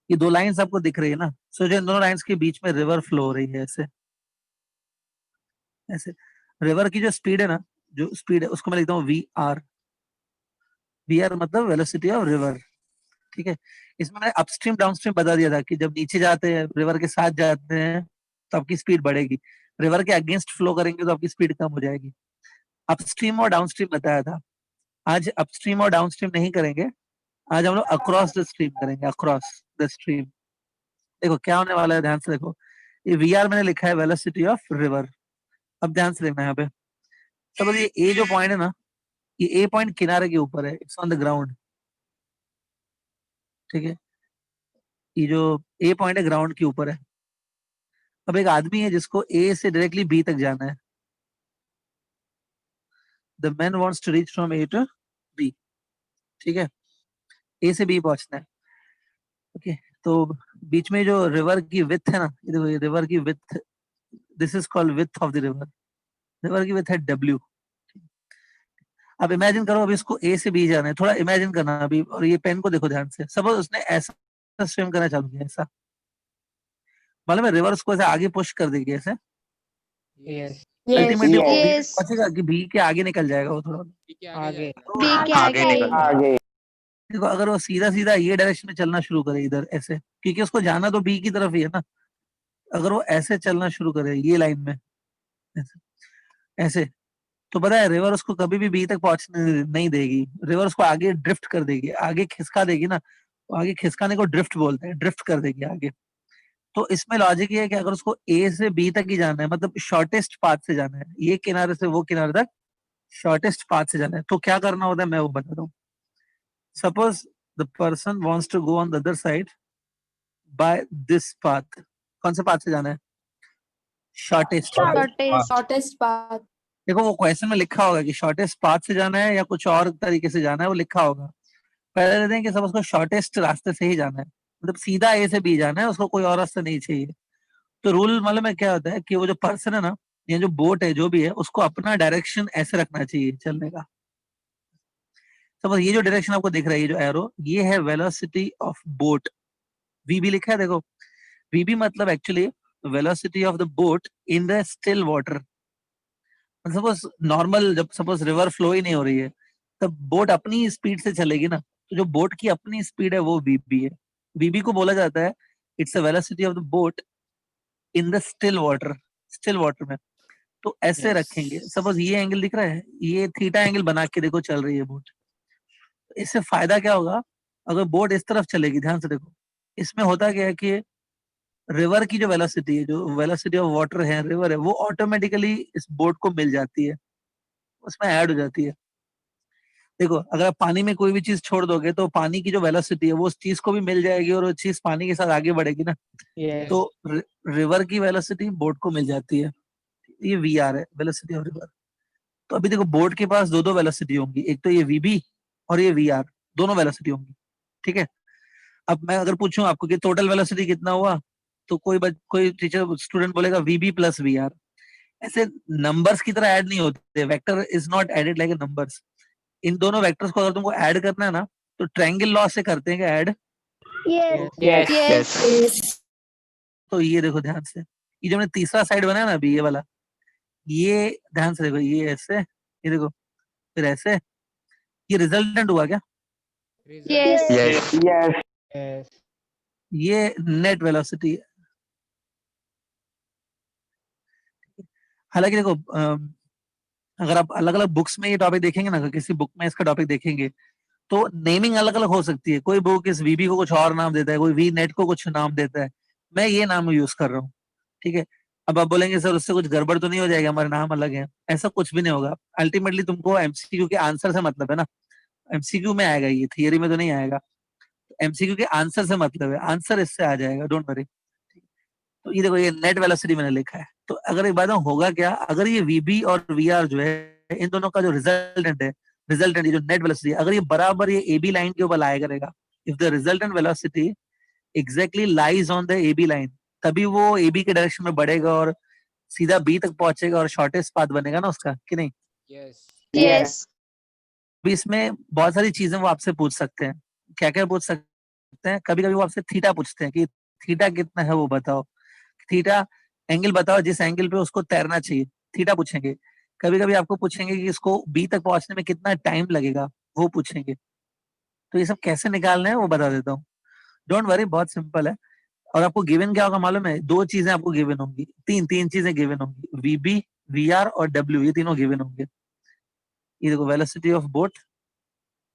ये दो लाइंस आपको दिख रही है ना, सो जो इन दोनों लाइंस के बीच में रिवर फ्लो हो रही है ऐसे ऐसे। रिवर की जो स्पीड है ना, जो स्पीड है उसको मैं लिखता हूँ VR। VR मतलब वेलोसिटी ऑफ रिवर। ठीक है, इसमें मैंने अपस्ट्रीम डाउनस्ट्रीम बता दिया था कि जब नीचे जाते हैं रिवर के साथ जाते हैं तो आपकी स्पीड बढ़ेगी, रिवर के अगेंस्ट फ्लो करेंगे तो आपकी स्पीड कम हो जाएगी। अपस्ट्रीम और डाउनस्ट्रीम बताया था। आज अपस्ट्रीम और डाउनस्ट्रीम नहीं करेंगे, आज हम लोग अक्रॉस द स्ट्रीम करेंगे, अक्रॉस द स्ट्रीम। देखो क्या होने वाला है, ध्यान से देखो। ये VR मैंने लिखा है वेलोसिटी ऑफ रिवर। अब ध्यान से देखना यहाँ पे। सब ये ए जो पॉइंट है ना, ये ए पॉइंट किनारे के ऊपर है, इट्स ऑन द ग्राउंड। ठीक है, ये जो ए पॉइंट है ग्राउंड के ऊपर है। अब एक आदमी है जिसको ए से डायरेक्टली बी तक जाना है। The man wants to reach from A to B. ठीक है, ए से बी पहुंचना है। ओके, तो बीच में जो रिवर की विड्थ है ना, ये देखो, ये रिवर की width, this is called width of the river. River की विड्थ है W। अब इमेजिन करो, अभी इसको ए से बी जाना है, थोड़ा इमेजिन करना अभी, और ये पेन को देखो ध्यान से। सपोज उसने ऐसा स्विम करना चालू किया, ऐसा, मालूम है रिवर उसको ऐसे आगे पुश कर देगी ऐसे। यस अल्टीमेटली वो बी यस पहुंचेगा कि बी के आगे निकल जाएगा वो थोड़ा। आगे बी के आगे आगे निकल आगे देखो, अगर वो सीधा सीधा ये डायरेक्शन में चलना शुरू करे इधर ऐसे, क्योंकि उसको जाना तो बी की तरफ ही है ना, अगर वो ऐसे चलना शुरू करे ये लाइन में ऐसे ऐसे, तो पता है रिवर उसको कभी भी बी तक पहुंचने नहीं देगी। रिवर उसको आगे ड्रिफ्ट कर देगी, आगे खिसका देगी ना, तो आगे खिसकाने को ड्रिफ्ट बोलते हैं, ड्रिफ्ट कर देगी आगे। तो इसमें लॉजिक ये है कि अगर उसको ए से बी तक ही जाना है, मतलब शॉर्टेस्ट पाथ से जाना है, ये किनारे से वो किनारे तक शॉर्टेस्ट पाथ से जाना है, तो क्या करना होता है मैं वो बताता हूँ। Suppose the person wants to go on the other side by this path. कौन से पाथ से जाना है? शॉर्टेस्ट। Shortest path. देखो वो क्वेश्चन में लिखा होगा कि शॉर्टेस्ट पाथ से जाना है या कुछ और तरीके से जाना है, वो लिखा होगा। पहले लेते हैं कि सब उसको शॉर्टेस्ट रास्ते से ही जाना है, मतलब सीधा ए से बी जाना है, उसको कोई और रास्ता नहीं चाहिए। तो रूल मालूम है क्या होता है कि वो जो पर्सन है ना, या जो बोट है जो भी है, उसको अपना डायरेक्शन ऐसे रखना चाहिए चलने का। सपोज ये जो डायरेक्शन आपको दिख रहा है, ये जो एरो, ये है वेलोसिटी ऑफ बोट। VB लिखा है देखो। VB मतलब actually velocity of the boat in the still water. Suppose normal, जब सपोज रिवर फ्लो ही नहीं हो रही है, तब बोट अपनी स्पीड से चलेगी ना, तो जो बोट की अपनी स्पीड है वो VB है। VB को बोला जाता है it's a velocity of the boat in the still water, still water में। तो ऐसे रखेंगे, सपोज ये एंगल दिख रहा है, ये थीटा एंगल बना के देखो चल रही है बोट। इससे फायदा क्या होगा, अगर बोट इस तरफ चलेगी, ध्यान से देखो, इसमें होता क्या है कि रिवर की जो वेलोसिटी है, जो वेलोसिटी ऑफ वाटर है, रिवर है, वो ऑटोमेटिकली इस बोट को मिल जाती है, उसमें ऐड हो जाती है। देखो अगर आप पानी में कोई भी चीज छोड़ दोगे तो पानी की जो वेलोसिटी है वो उस चीज को भी मिल जाएगी और वो चीज पानी के साथ आगे बढ़ेगी ना। यस तो रिवर की वेलोसिटी बोट को मिल जाती है। ये VR है, वेलोसिटी ऑफ रिवर। तो अभी देखो बोट के पास दो दो वेलोसिटी होंगी, एक तो ये VB और ये VR, दोनों वेलोसिटी होंगी। ठीक है, अब मैं अगर पूछूं आपको कि टोटल वेलोसिटी कितना हुआ, तो कोई टीचर स्टूडेंट बोलेगा VB प्लस VR। ऐसे नंबर्स की तरह ऐड नहीं होते, vector is not added like a numbers. इन दोनों वेक्टर्स को अगर तुमको ऐड करना है ना, तो ट्रायंगल लॉ से करते हैं ऐड। यस यस तो ये देखो ध्यान से, ये जो मैंने तीसरा साइड बनाया ना अभी, ये वाला, ये ध्यान से देखो, ये ऐसे, ये देखो, फिर ऐसे, ये रिजल्टेंट हुआ क्या? यस यस यस यस ये नेट वेलोसिटी है। हालांकि देखो अगर आप अलग अलग बुक्स में ये टॉपिक देखेंगे ना, अगर किसी बुक में इसका टॉपिक देखेंगे, तो नेमिंग अलग अलग हो सकती है। कोई बुक इस VB को कुछ और नाम देता है, कोई V नेट को कुछ नाम देता है, मैं ये नाम यूज कर रहा हूँ। ठीक है, अब आप बोलेंगे सर उससे कुछ गड़बड़ तो नहीं हो जाएगा, हमारे नाम अलग है। ऐसा कुछ भी नहीं होगा। अल्टीमेटली तुमको MCQ के आंसर से मतलब है ना, MCQ में आएगा, ये थियरी में तो नहीं आएगा। MCQ के आंसर से मतलब है, आंसर इससे आ जाएगा, डोंट वरी। तो ये देखो, ये नेट वेलोसिटी मैंने लिखा है। तो अगर एक बात होगा क्या, अगर ये VB और VR जो है, इन दोनों का जो रिजल्टेंट है, रिजल्टेंट ये जो नेट वेलोसिटी, अगर ये बराबर ये AB लाइन के ऊपर लाया करेगा, if the resultant velocity exactly lies on the AB line, तभी वो AB के डायरेक्शन में बढ़ेगा और सीधा B तक पहुंचेगा और शॉर्टेस्ट पाथ बनेगा ना उसका, कि नहीं? यस यस अभी इसमें बहुत सारी चीजें वो आपसे पूछ सकते हैं। क्या क्या पूछ सकते हैं, कभी कभी वो आपसे थीटा पूछते हैं कि थीटा कितना है वो बताओ, थीटा एंगल बताओ जिस एंगल पे उसको तैरना चाहिए, थीटा पूछेंगे। कभी कभी आपको पूछेंगे कि इसको बी तक पहुंचने में कितना टाइम लगेगा, वो पूछेंगे। तो ये सब कैसे निकालना है वो बता देता हूँ, डोंट वरी, बहुत सिंपल है। और आपको गिवन क्या होगा मालूम है, दो चीजें आपको गिवन होंगी, तीन तीन चीजें गिवन होंगी, वीबी, वीआर और डब्ल्यू, ये तीनों गिवन होंगे। ये देखो, velocity of boat,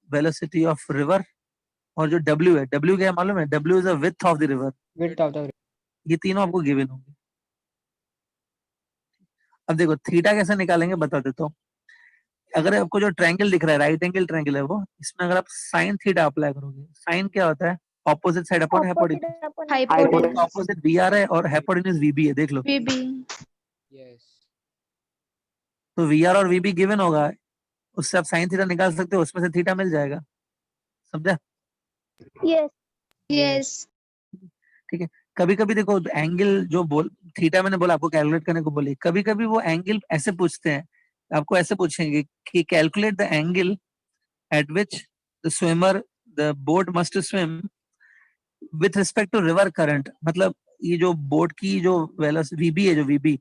velocity of river, और जो डब्ल्यू है, डब्ल्यू क्या है मालूम है, W is the width of the river. Width of the ये तीनों आपको गिवन होंगे। अब देखो थीटा कैसे निकालेंगे बता देता हूँ। अगर आपको जो ट्रायंगल दिख रहा है, राइट एंगल ट्रायंगल है वो, इसमें अगर आप साइन थीटा अप्लाई करोगे, साइन क्या होता है, opposite side upon hypotenuse. Hypotenuse. Opposite VR है और हाइपोटेन्यूज वीबी है, देख लो। VB. yes. तो वीआर और वीबी गिवन होगा, उससे आप साइन थीटा निकाल सकते हो, उसमें से थीटा मिल जाएगा, समझा? Yes. ठीक है। कभी कभी देखो एंगल जो बोल थीटा मैंने बोला आपको कैलकुलेट करने को बोली, कभी कभी वो एंगल ऐसे पूछते हैं, आपको ऐसे पूछेंगे कि calculate the angle at which the swimmer the boat must swim with respect to river current. मतलब ये जो बोट की जो वीबी है, जो वीबी,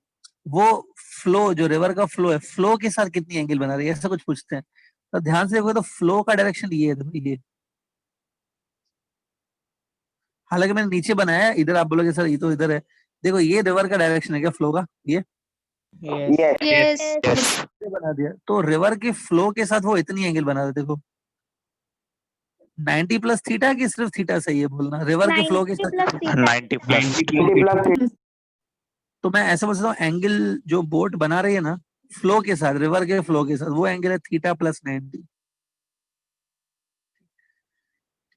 वो फ्लो, जो रिवर का फ्लो है, फ्लो के साथ कितनी एंगल बना रही है, ऐसा कुछ पूछते हैं। तो ध्यान से देखो, तो फ्लो का डायरेक्शन ये है, ये। हालांकि मैंने नीचे बनाया है, इधर आप बोलोगे सर ये तो इधर है, देखो ये रिवर का डायरेक्शन है क्या, फ्लो का, ये Yes. Yes. ये बना दिया। तो रिवर के फ्लो के साथ वो इतनी एंगल बना रहे, देखो 90 प्लस थीटा, की सिर्फ थीटा सही है बोलना, रिवर के फ्लो के साथ 90 प्लस। तो मैं ऐसा बोल सकता हूँ, एंगल जो बोट बना रही है ना फ्लो के साथ, रिवर के फ्लो के साथ, वो एंगल है थीटा प्लस 90।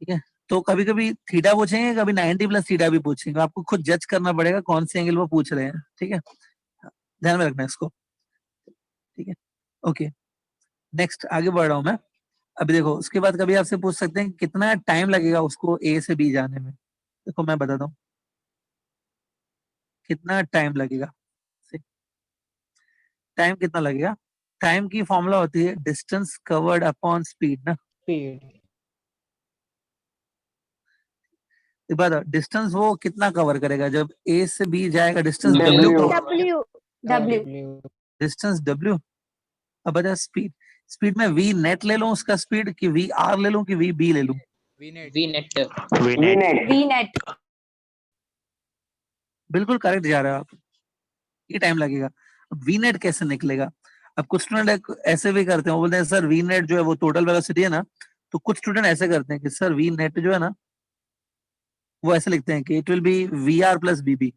ठीक है। तो कभी कभी थीटा पूछेंगे, कभी 90 प्लस थीटा भी पूछेंगे, आपको खुद जज करना पड़ेगा कौन सी एंगल वो पूछ रहे हैं। ठीक है, ध्यान में रखना इसको। ठीक है, ओके, नेक्स्ट आगे बढ़ रहा हूं मैं। अभी देखो उसके बाद कभी आपसे पूछ सकते हैं कि कितना टाइम लगेगा उसको ए से बी जाने में। देखो मैं बताता हूँ कितना टाइम लगेगा, टाइम कितना लगेगा। टाइम की फॉर्मूला होती है डिस्टेंस कवर्ड अपॉन स्पीड ना। Speed. एक बात, डिस्टेंस वो कितना कवर करेगा, जब ए से बी जाएगा distance W, W. Distance W. अब बता स्पीड, स्पीड में वी नेट ले लूं उसका स्पीड, कि वी आर ले लूं, कि वी बी ले लूं। VNet. VNet. बिल्कुल करेक्ट जा रहे हो आप, ये टाइम लगेगा। अब वी नेट कैसे निकलेगा, अब कुछ स्टूडेंट ऐसे भी करते हैं, वो बोलते हैं सर वी नेट जो है वो टोटल वेलोसिटी है ना। तो कुछ स्टूडेंट ऐसे करते हैं कि सर वी नेट जो है ना, वो ऐसे लिखते हैं कि it will be V R plus B B.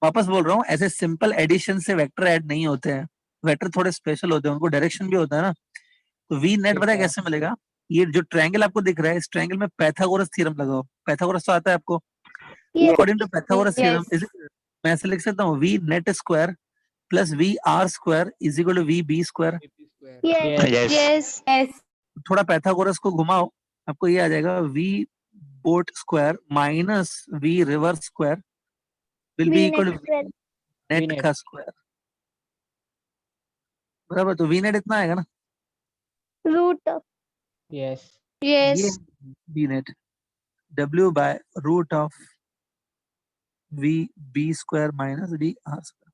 वापस बोल रहा हूँ, ऐसे सिंपल एडिशन से वेक्टर ऐड नहीं होते हैं, वेक्टर थोड़े स्पेशल होते हैं, उनको डायरेक्शन भी होता है ना। तो वी नेट पता है कैसे मिलेगा, ये जो ट्रायंगल आपको दिख रहा है, इस ट्रायंगल में पैथागोरस थ्योरम लगाओ। पैथागोरस तो आता है आपको, अकॉर्डिंग टू पैथागोरस थ्योरम मैं ऐसे लिख सकता हूँ, V net square plus V R square is equal to V B square. Yes. Yes. थोड़ा पैथागोरस को घुमाओ, आपको ये आ जाएगा, V boat square minus V river square will be equal to net VNet. का स्क्वायर। बराबर, तो वी नेट इतना आएगा ना, Yes. ये V net W by root of V B square minus V R square.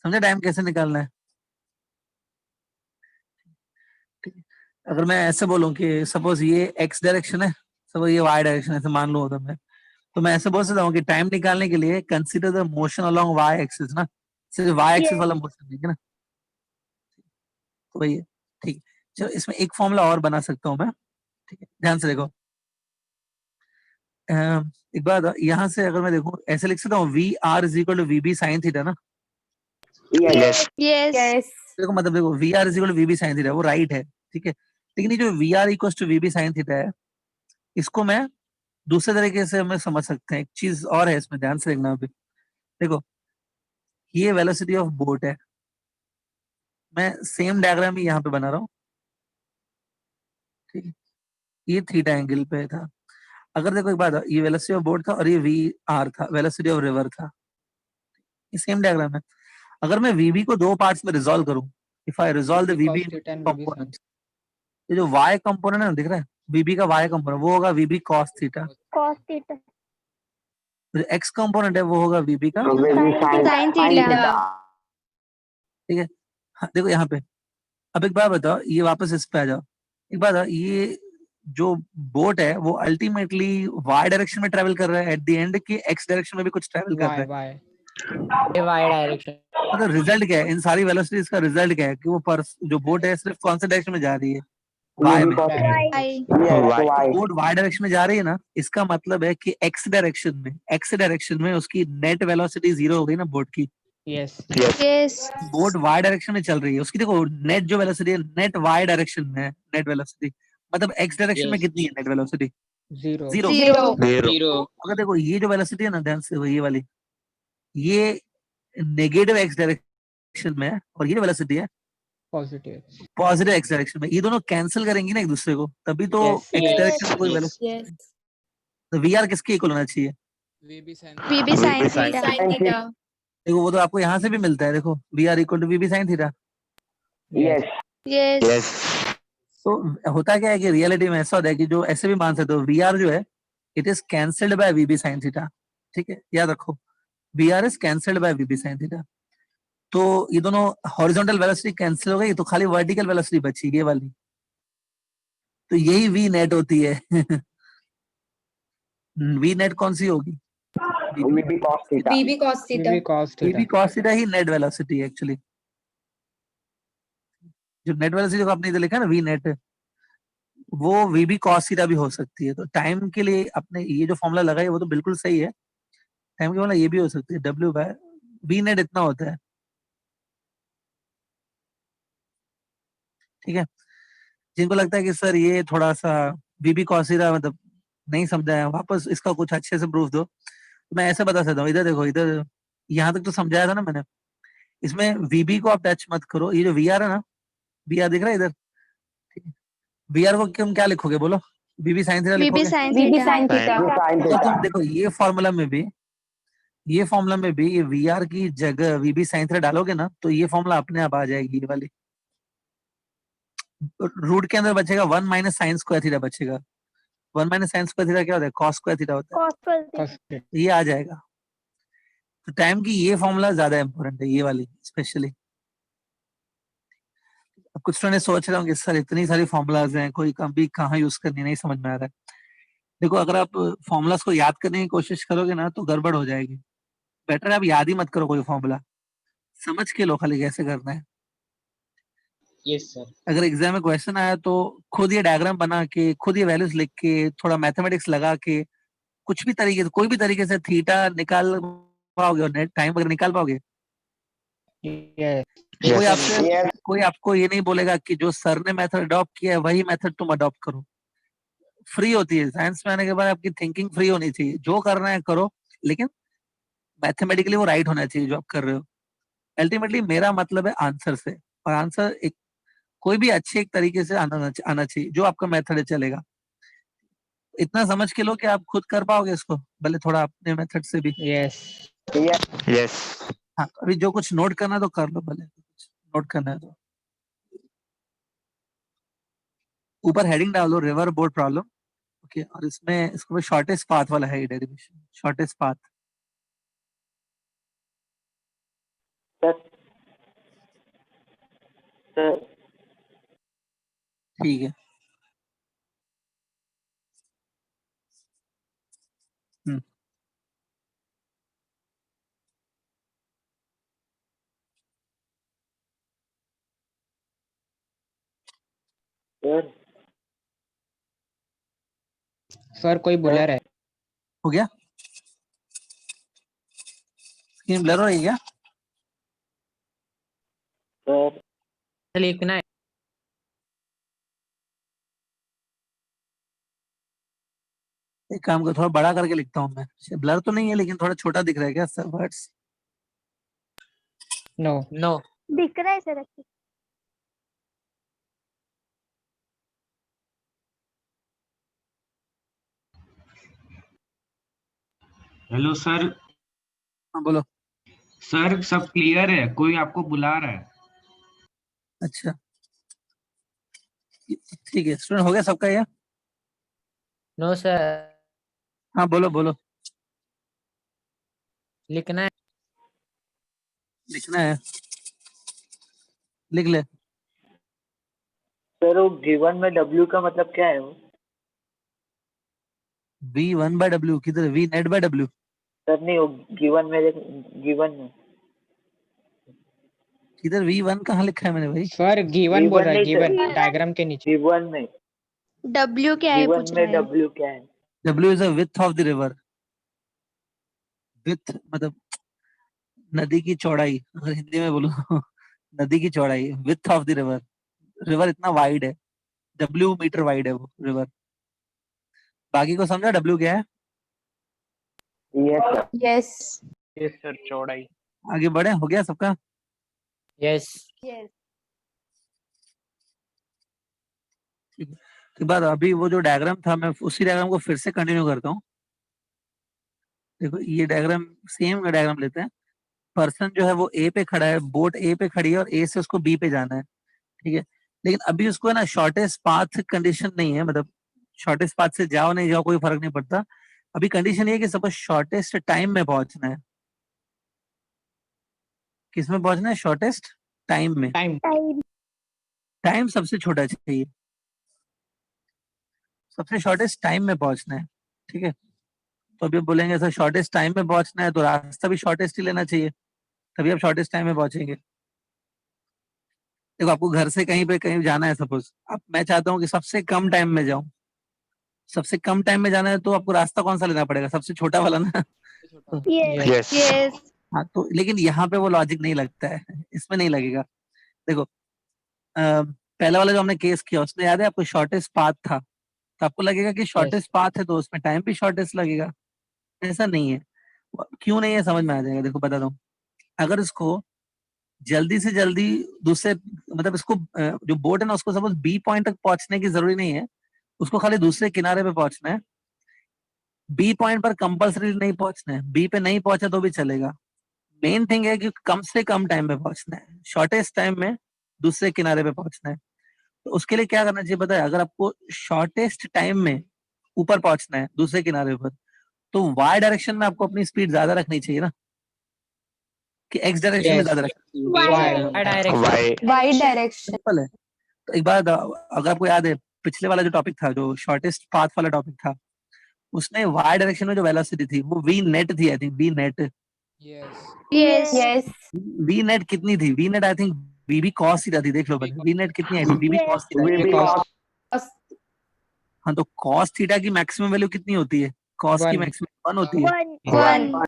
समझे टाइम कैसे निकालना है? ठीक है। अगर मैं ऐसे बोलूं कि सपोज ये एक्स डायरेक्शन है, सपोज ये वाई डायरेक्शन है, ऐसे मान लो तो मैं ऐसे बोल सकता हूँ कि टाइम निकालने के लिए consider the motion along Y axis ना, सिर्फ वाई एक्सिस वाला मोशन नहीं है ना, तो वही है। ठीक है, चलो इसमें एक फॉर्मूला और बना सकता हूँ मैं। ठीक है, ध्यान से देखो, एक बात यहाँ से अगर मैं देखूं, ऐसे लिख सकता हूँ V R is equal to V B sine theta ना। Yes. Yes. देखो मतलब देखो V R is equal to V B sine theta, वो राइट है, ठीक है। लेकिन ये जो V R equal to V B sine theta है, इसको मैं दूसरे तरीके से हमें समझ सकते हैं। एक चीज और है इसमें, ध्यान से देखना अभी। देखो ये वेलोसिटी ऑफ बोट है, मैं सेम डायग्राम ही यहाँ पे बना रहा हूँ, ठीक है। ये थीटा एंगल पे था। अगर देखो एक बात, ये वेलोसिटी ऑफ बोट था और ये वी आर था, वेलोसिटी ऑफ रिवर था, ये सेम डायग्राम है। अगर मैं वीबी को दो पार्ट्स में रिजॉल्व करूं, if I resolve the VB Cos theta and VB sin. Components, ये जो वाई कंपोनेंट है ना, दिख रहा है, VB का y कंपोनेंट वो होगा VB cos theta, cos theta, जो x कंपोनेंट है वो होगा VB का, Sin theta. ठीक है। हाँ, देखो यहाँ पे, अब एक बात बताओ, ये वापस इस पे आ जाओ, एक बात बताओ, ये जो बोट है वो अल्टीमेटली y डायरेक्शन में ट्रेवल कर रहा है एट द एंड, की x डायरेक्शन में भी कुछ ट्रेवल कर रहा है? Y direction. मतलब रिजल्ट क्या है इन सारी वेलोसिटीज का? रिजल्ट क्या है कि वो जो बोट है सिर्फ कौन से डायरेक्शन में जा रही है? y में। Y. बोट y डायरेक्शन में जा रही है ना, इसका मतलब है कि x डायरेक्शन में उसकी नेट वेलोसिटी 0 हो गई ना बोट की। Yes Yes. Boat y direction में चल रही है, उसकी देखो नेट जो वेलोसिटी है, नेट y डायरेक्शन में है नेट वेलोसिटी, मतलब x डायरेक्शन में Yes. कितनी है नेट वेलोसिटी? 0 0। 0. जीरो। अगर देखो ये जो वेलोसिटी है ना, ध्यान से वो ये वाली, ये नेगेटिव x डायरेक्शन में है, और ये जो वेलोसिटी है पॉजिटिव। पॉजिटिव x डायरेक्शन में, ये दोनों कैंसिल करेंगी ना एक दूसरे को, तभी तो Yes, x yes, डायरेक्शन में कोई yes. वेलोसिटी, तो वी किसके इक्वल होना चाहिए? VB sin sin theta. theta. देखो वो तो आपको यहाँ से भी मिलता है, देखो V R equal to V B sine theta. Yes. Yes. तो होता क्या है कि रियलिटी में ऐसा होता है कि जो ऐसे भी मान सकते हो, वी आर जो है it is cancelled by V B sine theta, ठीक है, याद रखो, V R is cancelled by V B sine theta. तो ये दोनों हॉरिजॉन्टल वेलोसिटी कैंसिल हो गई, तो खाली वर्टिकल वेलोसिटी बची ये वाली, तो यही वी नेट होती है। वी नेट कौन सी होगी? VB cos theta. VB cos theta. VB cos V theta. B cos theta ही नेट वेलोसिटी है एक्चुअली। जो नेट वेलोसिटी को आपने इधर लिखा है ना वी नेट, वो वी बी कॉस थीटा भी हो सकती है। तो टाइम के लिए अपने ये जो फॉर्मूला लगाई वो तो बिल्कुल सही है, टाइम की फॉर्मूला ये भी हो सकती है, डब्ल्यू बाय वी नेट इतना होता है, ठीक है। जिनको लगता है कि सर ये थोड़ा सा वी बी कॉस थीटा मतलब नहीं समझा है, वापस इसका कुछ अच्छे से प्रूफ दो, तो मैं ऐसे बता सकता हूँ। इधर देखो, इधर यहाँ तक तो समझाया था ना मैंने, इसमें वीबी को आप टच मत करो, ये जो वी आर है ना, वी आर दिख रहा है इधर, वी आर को तुम क्या लिखोगे बोलो? बीबी साइन थीटा VB लिखोगे? sin VB theta. sin theta. तो तुम देखो ये फॉर्मूला में भी, ये फॉर्मूला में भी ये वी आर की जगह वीबी साइन थीटा डालोगे ना, तो ये फॉर्मूला अपने आप आ जाएगी ये वाली। रूट के अंदर बचेगा 1 माइनस साइन स्क्वायर थीटा बचेगा। 1 माइनस साइन स्क्वायर थीटा क्या होता है? cos स्क्वायर थीटा होता है। Cos square theta. Cos theta. तो ये आ जाएगा। तो टाइम की ये फॉर्मूला ज्यादा इंपॉर्टेंट है, ये वाली स्पेशली। अब कुछ तो सोच रहे होंगे सर इतनी सारी फॉर्मूलाज हैं, कोई कभी कहाँ यूज करनी, नहीं समझ में आ रहा है। देखो अगर आप फॉर्मूलाज को याद करने की कोशिश करोगे ना तो गड़बड़ हो जाएगी। बेटर है आप याद ही मत करो कोई फॉर्मूला, समझ के लो खाली कैसे करना है। Yes, sir. अगर एग्जाम में क्वेश्चन आया तो खुद ये डायग्राम बना के, खुद ये वैल्यूज लिख के, थोड़ा मैथमेटिक्स लगा के, कुछ भी तरीके से, कोई भी तरीके से थीटा निकाल पाओगे और नेट टाइम वगैरह निकाल पाओगे। Yes. कोई Yes. आपसे कोई आपको ये नहीं बोलेगा कि जो सर ने मेथड अडॉप्ट किया है वही मेथड तुम अडॉप्ट करो। फ्री होती है साइंस में आने के बाद, आपकी थिंकिंग फ्री होनी चाहिए, जो करना है करो, लेकिन मैथमेटिकली वो राइट होना चाहिए जो आप कर रहे हो। अल्टीमेटली मेरा मतलब है आंसर से, और आंसर एक कोई भी अच्छे एक तरीके से आना चाहिए, जो आपका मेथड है चलेगा। इतना समझ के लो कि आप खुद कर पाओगे इसको, भले थोड़ा अपने मेथड से भी। Yes. Yes. हाँ, अभी जो कुछ नोट करना है तो कर लो, भले नोट करना है तो। ऊपर हेडिंग डाल दो रिवर बोर्ड प्रॉब्लम, ओके, और इसमें इसको शॉर्टेस्ट पाथ वाला है डेरिवेशन, शॉर्टेस्ट पाथ। ठीक है। हम्म, सर कोई बुला रहा है। हो गया? स्क्रीन ब्लर हो रही है क्या? लिखना है। एक काम को थोड़ा बड़ा करके लिखता हूँ मैं, ब्लर तो नहीं है लेकिन थोड़ा छोटा दिख रहा है क्या सर वर्ड्स? No. No. दिख रहा है सर अच्छे से। Hello sir. हाँ बोलो। सर सब क्लियर है, कोई आपको बुला रहा है। अच्छा ठीक है, स्टूडेंट हो गया सबका ये? नो सर, हाँ बोलो बोलो, लिखना है। लिखना है, लिख ले। सर वो गिवन में W का मतलब क्या है वो? V1/W किधर, V net by W? Sir नहीं, वो गिवन में किधर V1 कहाँ लिखा है मैंने भाई? सर गिवन बोल Given रहा है, नहीं सर। गिवन डायग्राम के नीचे। गिवन में W क्या है गिवन पूछ में रहा है। W क्या है? W is the width of the river. Width मतलब नदी की चौड़ाई, अगर हिंदी में बोलो नदी की चौड़ाई, width of the river. River इतना वाइड है, W मीटर वाइड है वो रिवर। बाकी को समझा W क्या है? Yes sir. Yes yes sir, चौड़ाई। आगे बढ़े, हो गया सबका? यस यस ठीक है। तो बाद अभी वो जो डायग्राम था, मैं उसी डायग्राम को फिर से कंटिन्यू करता हूँ। देखो ये डायग्राम, सेम डायग्राम लेते हैं। पर्सन जो है वो ए पे खड़ा है, बोट ए पे खड़ी है और ए से उसको बी पे जाना है, ठीक है। लेकिन अभी उसको है ना शॉर्टेस्ट पाथ कंडीशन नहीं है, मतलब शॉर्टेस्ट पाथ से जाओ नहीं जाओ कोई फर्क नहीं पड़ता। अभी कंडीशन ये है कि सपोज शॉर्टेस्ट टाइम में पहुंचना है। किस में पहुंचना है? शॉर्टेस्ट टाइम में। टाइम। टाइम टाइम सबसे छोटा चाहिए, सबसे शॉर्टेस्ट टाइम में पहुंचना है, ठीक है। तो अभी बोलेंगे सर शॉर्टेस्ट टाइम में पहुंचना है तो रास्ता भी शॉर्टेस्ट ही लेना चाहिए, तभी आप शॉर्टेस्ट टाइम में पहुंचेंगे। देखो आपको घर से कहीं पे कहीं जाना है, सपोज अब मैं चाहता हूँ कि सबसे कम टाइम में जाऊं। सबसे कम टाइम में जाना है तो आपको रास्ता कौन सा लेना पड़ेगा? सबसे छोटा वाला ना। तो, यस Yes. यस हाँ तो लेकिन यहाँ पे वो लॉजिक नहीं लगता है, इसमें नहीं लगेगा। देखो पहला वाला जो हमने केस किया उसमें याद है आपको, शॉर्टेस्ट पाथ था, तो आपको लगेगा कि शॉर्टेस्ट पाथ है तो उसमें टाइम भी शॉर्टेस्ट लगेगा। ऐसा नहीं है। क्यों नहीं है समझ में आ जाएगा, देखो बता दूं। अगर इसको जल्दी से जल्दी दूसरे, मतलब इसको जो बोट है ना उसको सपोज बी पॉइंट तक पहुंचने की जरूरी नहीं है, उसको खाली दूसरे किनारे पे पहुंचना है। बी पॉइंट पर कंपल्सरी नहीं पहुंचना है, बी पे नहीं पहुंचा तो भी चलेगा। मेन थिंग है कि कम से कम टाइम में पहुंचना है, शॉर्टेस्ट टाइम में दूसरे किनारे पे पहुंचना है। तो उसके लिए क्या करना चाहिए पता है? अगर आपको शॉर्टेस्ट टाइम में ऊपर पहुंचना है दूसरे किनारे पर, तो वाई डायरेक्शन में आपको अपनी स्पीड ज्यादा रखनी चाहिए ना, कि एक्स डायरेक्शन में यस, ज्यादा रखनी चाहिए। Y direction. Why? Y direction. Simple है। तो एक बार अगर आपको याद है, पिछले वाला जो टॉपिक था, जो शॉर्टेस्ट पाथ वाला टॉपिक था, उसमें वाई डायरेक्शन में जो वेलोसिटी थी वो वी नेट थी, I think V net. Yes. Yes yes V net कितनी थी? V net I think VB cos theta थी, देख लो पहले वी नेट कितनी आई थी, VB Yes. Cos theta. V B Because- cos. हाँ तो कॉस थीटा की मैक्सिमम वैल्यू कितनी होती है? कॉस की One. मैक्सिमम 1 होती है। वन वन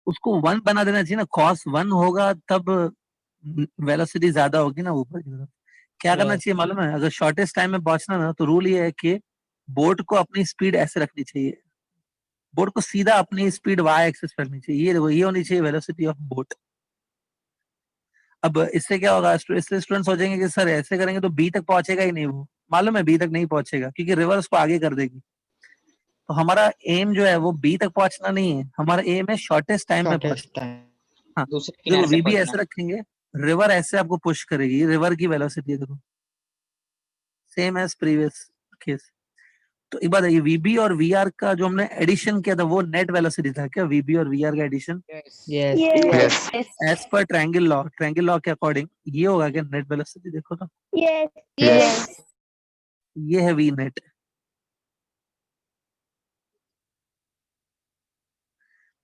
उसको 1 बना देना चाहिए ना, कॉस 1 होगा तब वेलोसिटी ज्यादा होगी ना ऊपर की तरफ। क्या करना Yes. चाहिए मालूम है? अगर शॉर्टेस्ट टाइम में पहुंचना ना, तो रूल ये है कि बोट को अपनी स्पीड ऐसे रखनी चाहिए, बोट को सीधा अपनी स्पीड वाई एक्सिस पे रखनी चाहिए। ये देखो ये होनी चाहिए वेलोसिटी ऑफ बोट। अब इससे क्या होगा, इससे स्टूडेंट सोचेंगे कि सर ऐसे करेंगे तो बी तक पहुंचेगा ही नहीं। वो मालूम है बी तक नहीं पहुंचेगा, क्योंकि रिवर उसको आगे कर देगी। तो हमारा एम जो है वो बी तक पहुंचना नहीं है, हमारा एम है शॉर्टेस्ट टाइम में पहुंचना। Shortest time. हाँ, दूसरे देखो किनारे पे वीबी पहुंचना। ऐसे रखेंगे, रिवर ऐसे आपको पुश करेगी, रिवर की वेलोसिटी है देखो, सेम एज प्रीवियस केस। तो एक बात है, ये वीबी और वीआर का जो हमने एडिशन किया था वो नेट वेलोसिटी था क्या? वीबी और वीआर का addition Yes. Yes. Yes Yes. As पर ट्रायंगल लॉ के अकॉर्डिंग ये होगा क्या नेट वेलोसिटी? देखो तो यस Yes. ये है वी नेट।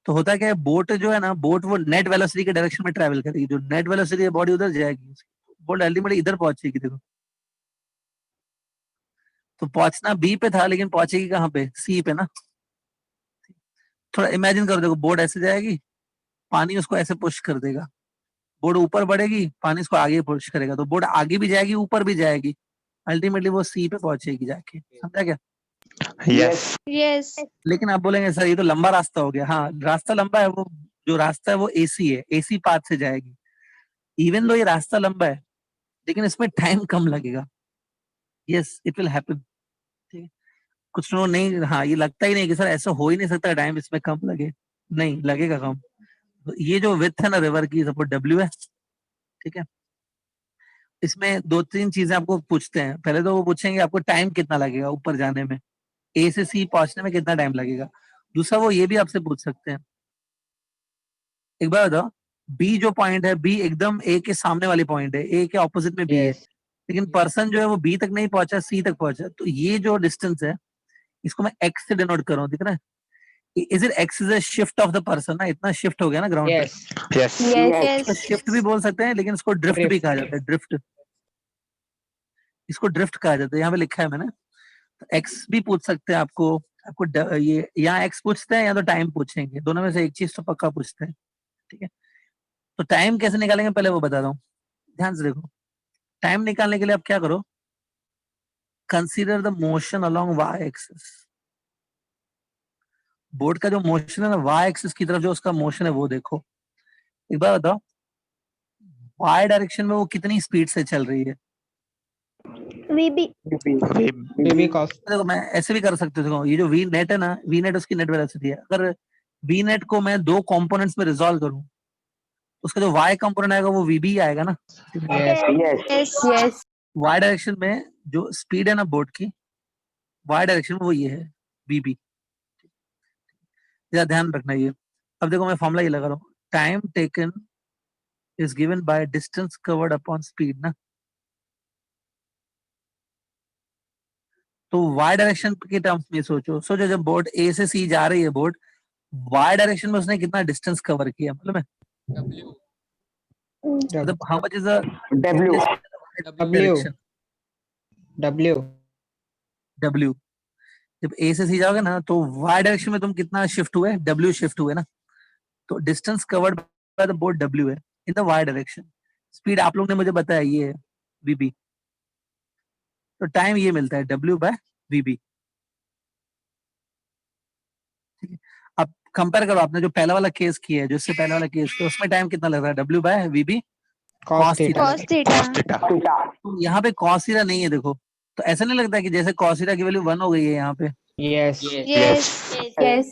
तो होता क्या है, बोट जो है ना, बोट वो नेट वेलोसिटी के डायरेक्शन में ट्रैवल करेगी, जो नेट वेलोसिटी है बॉडी उधर जाएगी, बोट अल्टीमेटली इधर पहुंचेगी देखो। तो पहुंचना बी पे था लेकिन पहुंचेगी कहाँ पे? सी पे ना। थोड़ा इमेजिन करो, देखो बोट ऐसे जाएगी, पानी उसको ऐसे पुश कर देगा, बोट ऊपर बढ़ेगी, पानी उसको आगे पुश करेगा, तो बोट आगे भी जाएगी ऊपर भी जाएगी, अल्टीमेटली वो सी पे पहुंचेगी जाके। समझा क्या? Yes. यस लेकिन आप बोलेंगे सर ये तो लंबा रास्ता हो गया। हाँ रास्ता लंबा है, वो जो रास्ता है वो एसी है, एसी पाथ से जाएगी। इवन दो ये रास्ता लंबा है लेकिन इसमें टाइम कम लगेगा। Yes it will happen. ठीक है, कुछ लोग नहीं, हाँ ये लगता ही नहीं कि सर ऐसा हो ही नहीं सकता टाइम इसमें कम लगे, नहीं लगेगा कम। तो ये जो विड्थ है ना रिवर की, सपोज डब्ल्यू है, ठीक है। इसमें दो तीन चीजें आपको पूछते हैं, पहले तो वो पूछेंगे आपको टाइम कितना लगेगा ऊपर जाने में, ए से सी पहुंचने में कितना टाइम लगेगा। दूसरा वो ये भी आपसे पूछ सकते हैं, एक बार बताओ, बी जो पॉइंट है, बी एकदम ए के सामने वाली पॉइंट है, ए के ऑपोजिट में बी है, Yes. लेकिन पर्सन जो है वो बी तक नहीं पहुंचा, सी तक पहुंचा। तो ये जो डिस्टेंस है इसको मैं एक्स से डिनोट कर रहा हूँ, दिख रहा है? Is it x is a shift of the person ना, इतना शिफ्ट हो गया ना ग्राउंड पे। Yes. Yes. इसको शिफ्ट भी बोल सकते हैं, लेकिन इसको ड्रिफ्ट भी Drift. कहा जाता है, ड्रिफ्ट। इसको ड्रिफ्ट कहा जाता है, यहाँ पे लिखा है मैंने। तो एक्स भी पूछ सकते हैं आपको, ये यहाँ एक्स पूछते हैं या तो टाइम पूछेंगे, दोनों में से एक चीज तो पक्का पूछते हैं, ठीक है। तो टाइम कैसे निकालेंगे पहले वो बता दूं, ध्यान से देखो। टाइम निकालने के लिए आप क्या करो, consider the motion along Y axis. Boat का जो मोशन है ना, वाई एक्सिस की तरफ जो उसका मोशन है वो देखो। एक बार बताओ, वाई डायरेक्शन में वो कितनी स्पीड से चल रही है। VB VB cos. देखो मैं ऐसे भी कर सकते हो, देखो ये जो वी नेट है ना, वी नेट उसकी नेट वेलोसिटी है। अगर वी नेट को मैं दो कंपोनेंट्स में रिजॉल्व करूं, उसका जो वाई कंपोनेंट आएगा वो वीबी आएगा ना। Yes. Yes. वाई डायरेक्शन में जो स्पीड है ना बोट की, वाई डायरेक्शन में वो ये है, वीबी। ध्यान रखना ये। अब देखो मैं फॉर्मूला ये लगा रहा हूँ, time taken is given by distance covered upon speed ना। तो वाई डायरेक्शन के टर्म्स में सोचो, जब बोट ए से सी जा रही है, बोट वाई डायरेक्शन में उसने कितना डिस्टेंस कवर किया, मतलब है W. मतलब how much is the W direction, W. W। जब ए से सी जाओगे ना तो वाई डायरेक्शन में तुम कितना शिफ्ट हुए, W शिफ्ट हुए ना। तो distance covered by the boat W है in the Y direction. Speed आप लोग ने मुझे बताया ये है VB। तो टाइम ये मिलता है W बाय VB। अब कंपेयर करो, आपने जो पहला वाला केस किया है, जो इससे पहले वाला केस किया, उसमें टाइम कितना लग रहा है, W बाय VB Cos cos theta. Cos theta. Cos theta. Theta तो यहाँ पे cos थीटा नहीं है, देखो। तो ऐसा नहीं लगता कि जैसे cos थीटा की वैल्यू 1 हो गई है यहाँ पे। Yes. Yes. Yes.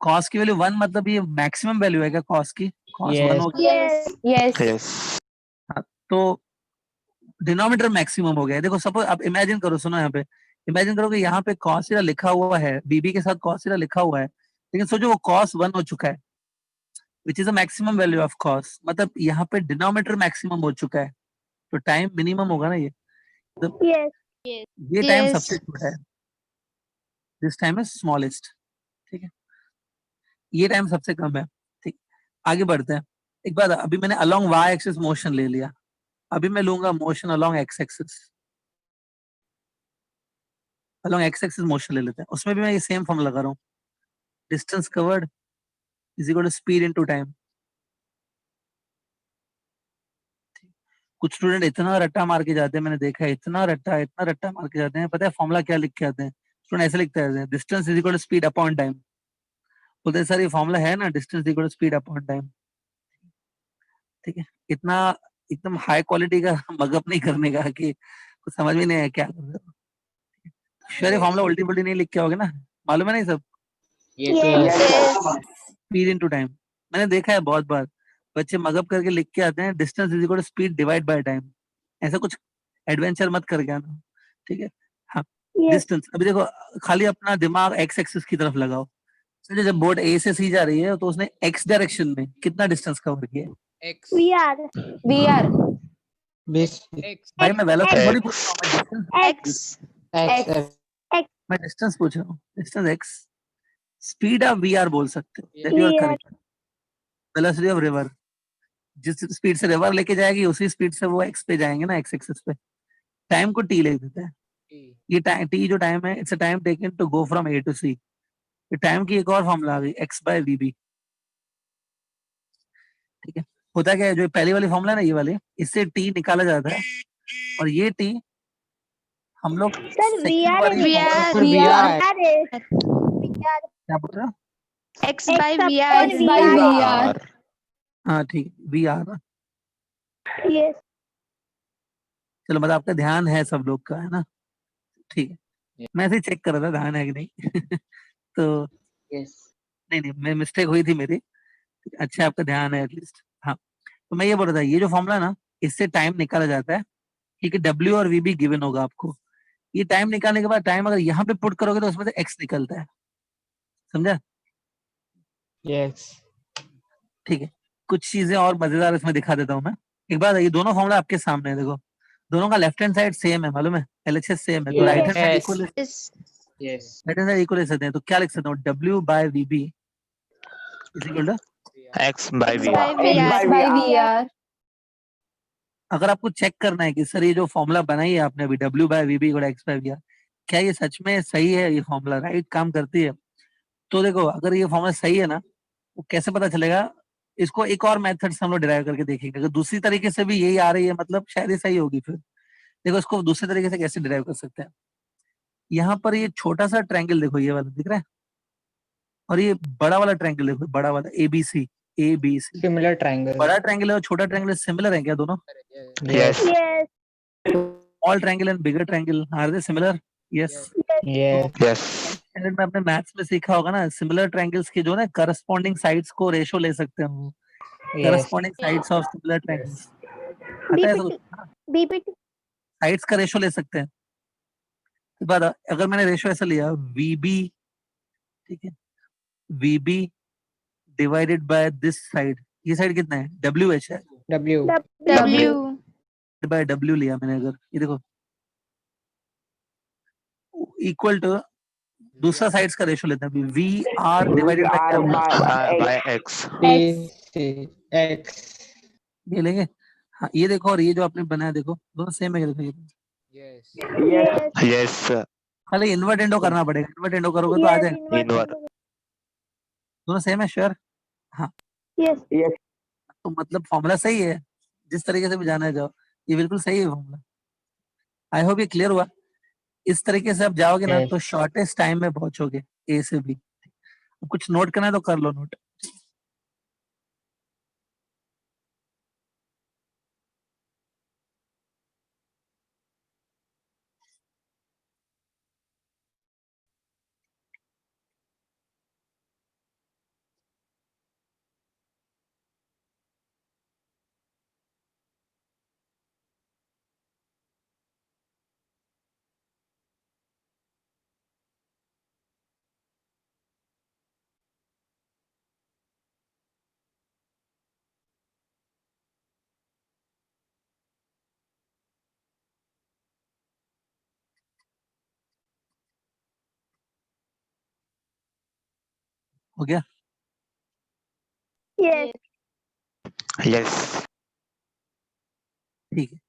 cos की वैल्यू 1 मतलब ये मैक्सिमम वैल्यू है क्या cos की? cos 1 Yes. हो गया। Yes. Yes. Yes. तो डिनोमिनेटर मैक्सिमम हो गया। देखो सपोज आप इमेजिन करो, सुनो यहाँ पे इमेजिन करो कि यहाँ पे cos थीटा लिखा हुआ है, बीबी के साथ cos थीटा लिखा हुआ है, लेकिन सोचो वो cos 1 हो चुका है, which is a maximum value of cos। मतलब यहाँ पे डिनोमिनेटर मैक्सिमम हो चुका है, तो टाइम मिनिमम होगा ना ये। तो Yes. ये टाइम Yes. सबसे छोटा है, दिस टाइम इज स्मॉलेस्ट, ठीक है। ये टाइम सबसे कम है, ठीक। आगे बढ़ते हैं। एक बार अभी मैंने अलोंग वाई एक्सिस मोशन ले लिया, अभी मैं लूंगा motion along x axis. Along x axis motion ले लेते हैं, उसमें भी मैं ये सेम फॉर्म लगा रहा हूँ, distance covered is equal to speed into time. कुछ स्टूडेंट इतना रट्टा मार के जाते हैं, मैंने देखा है, इतना रट्टा मार के जाते हैं। पता है फॉर्मूला क्या लिख के आते हैं स्टूडेंट? ऐसे लिखते हैं, distance is equal to speed upon time. बोलते हैं सर ये फॉर्मूला है ना, distance equal to speed upon time, ठीक है। इतना एकदम हाई क्वालिटी का मगअप नहीं करने का कि कुछ समझ में नहीं आया क्या कर रहे हो। श्योर ये फॉर्मूला उल्टी पुल्टी नहीं लिख के आओगे ना, मालूम है नहीं सब? Yes. Yes. Speed into time, मैंने देखा है बहुत बार बच्चे मगअप करके लिख के आते हैं distance is equal to speed divide by time. ऐसा कुछ एडवेंचर मत करके आना, ठीक है। हाँ, Yes. डिस्टेंस अभी देखो, खाली अपना दिमाग एक्स एक्सिस की तरफ लगाओ। समझो जब बोट ए से सी जा रही है तो उसने एक्स डायरेक्शन में कितना डिस्टेंस कवर किया है? X. VR. VR. This. X. भाई मैं वेलोसिटी X. थोड़ी पूछ रहा हूँ, मैं डिस्टेंस X. X. X. मैं डिस्टेंस पूछ रहा हूँ, डिस्टेंस एक्स। स्पीड आप वीआर बोल सकते हो, that you are VR. Correct. Velocity of river, जिस स्पीड से रिवर लेके जाएगी उसी स्पीड से वो एक्स पे जाएंगे ना, एक्स एक्सिस पे। टाइम को टी लिख देते हैं। T. ये टाइम टी जो टाइम है, it's a time taken to go from A to C. ये टाइम की एक और फॉर्मूला आ गई, एक्स बाय वीबी, ठीक है। होता क्या है, जो पहली वाली फॉर्मूला है ना ये वाली, इससे टी निकाला जाता है, और ये टी हम लोग Sir, second VR वाली is formula- Sir, VR. VR. क्या बोल रहे हो? X by X VR. upon VR. R. हाँ ठीक, वी आर। Yes. चलो मतलब आपका ध्यान है सब लोग का, है ना? ठीक है, Yeah. मैं ऐसे चेक कर रहा था ध्यान है कि नहीं तो Yes. नहीं मैं मिस्टेक हुई थी मेरी। अच्छा आपका ध्यान है एटलीस्ट। हाँ, तो मैं ये बोल रहा था, ये जो फॉर्मूला ना, इससे टाइम निकाला जाता है, ठीक है। डब्ल्यू और वी भी गिवन होगा आपको, ये टाइम निकालने के बाद टाइम अगर यहाँ पे पुट करोगे तो उसमें से x निकलता है, समझा? Yes. ठीक है, कुछ चीजें और मजेदार इसमें दिखा देता हूँ मैं। एक बार ये दोनों फॉर्मूला आपके सामने है, देखो दोनों का लेफ्ट हैंड साइड सेम है, मालूम है, LHS सेम है, तो Yes. Right hand side Yes. Equal, Yes. Yes. Right hand side equal ले सकते हैं, तो क्या लिख सकता हूँ, W by VB is equal to, X by X V. by VR. X by VR. अगर आपको चेक करना है कि सर ये जो फॉर्मूला बनाई है आपने अभी W by VB equal X by VR, क्या ये सच में सही है, ये फॉर्मूला राइट काम करती है, तो देखो अगर ये फॉर्मूला सही है ना, वो कैसे पता चलेगा, इसको एक और मेथड से हम लोग डिराइव करके देखेंगे, अगर दूसरी तरीके से भी यही आ रही है मतलब शायद ये सही होगी। फिर देखो इसको दूसरे तरीके से कैसे डिराइव कर सकते हैं, यहाँ पर ये छोटा सा ट्रायंगल देखो, ये वाला दिख रहा है, और ये बड़ा वाला ट्रायंगल देखो, बड़ा वाला ABC, Similar triangle. बड़ा ट्रायंगल और छोटा ट्रायंगल सिमिलर है क्या दोनों? Yes. Yes. Small triangle and bigger triangle are they similar? Yes. Yeah. Yes. में आपने मैथ्स में सीखा होगा ना, सिमिलर ट्रायंगल्स की जो ना करस्पॉन्डिंग साइड्स को रेशो ले सकते हैं हम, Yes. Corresponding sides of similar triangles, आता है तो BPT. BPT. साइड्स का रेशो ले सकते हैं। तो बाद अगर मैंने रेशो ऐसा लिया VB, ठीक है, VB divided by this side, ये साइड कितना है, WH है, W. W. बाय W लिया मैंने, अगर ये देखो इक्वल टू दूसरा साइड्स का रेशो लेते हैं, VR divided by By X. P. C. X. ये लेंगे। हाँ ये देखो, और ये जो आपने बनाया देखो दोनों सेम है, देखो ये Yes. Yes. Yes. खाली इन्वर्ट एंडो करना पड़ेगा, इन्वर्ट एंडो करोगे तो आ Yes. जाएगा, Inward. दोनों सेम है, श्योर? Yes. तो मतलब फॉर्मूला सही है, जिस तरीके से भी जाना जाओ ये बिल्कुल सही है फॉर्मूला। आई होप ये क्लियर हुआ। इस तरीके से आप जाओगे ना Yes. तो शॉर्टेस्ट टाइम में पहुंचोगे A से B। कुछ नोट करना है तो कर लो नोट। हो गया? Yes. Yes. ठीक है।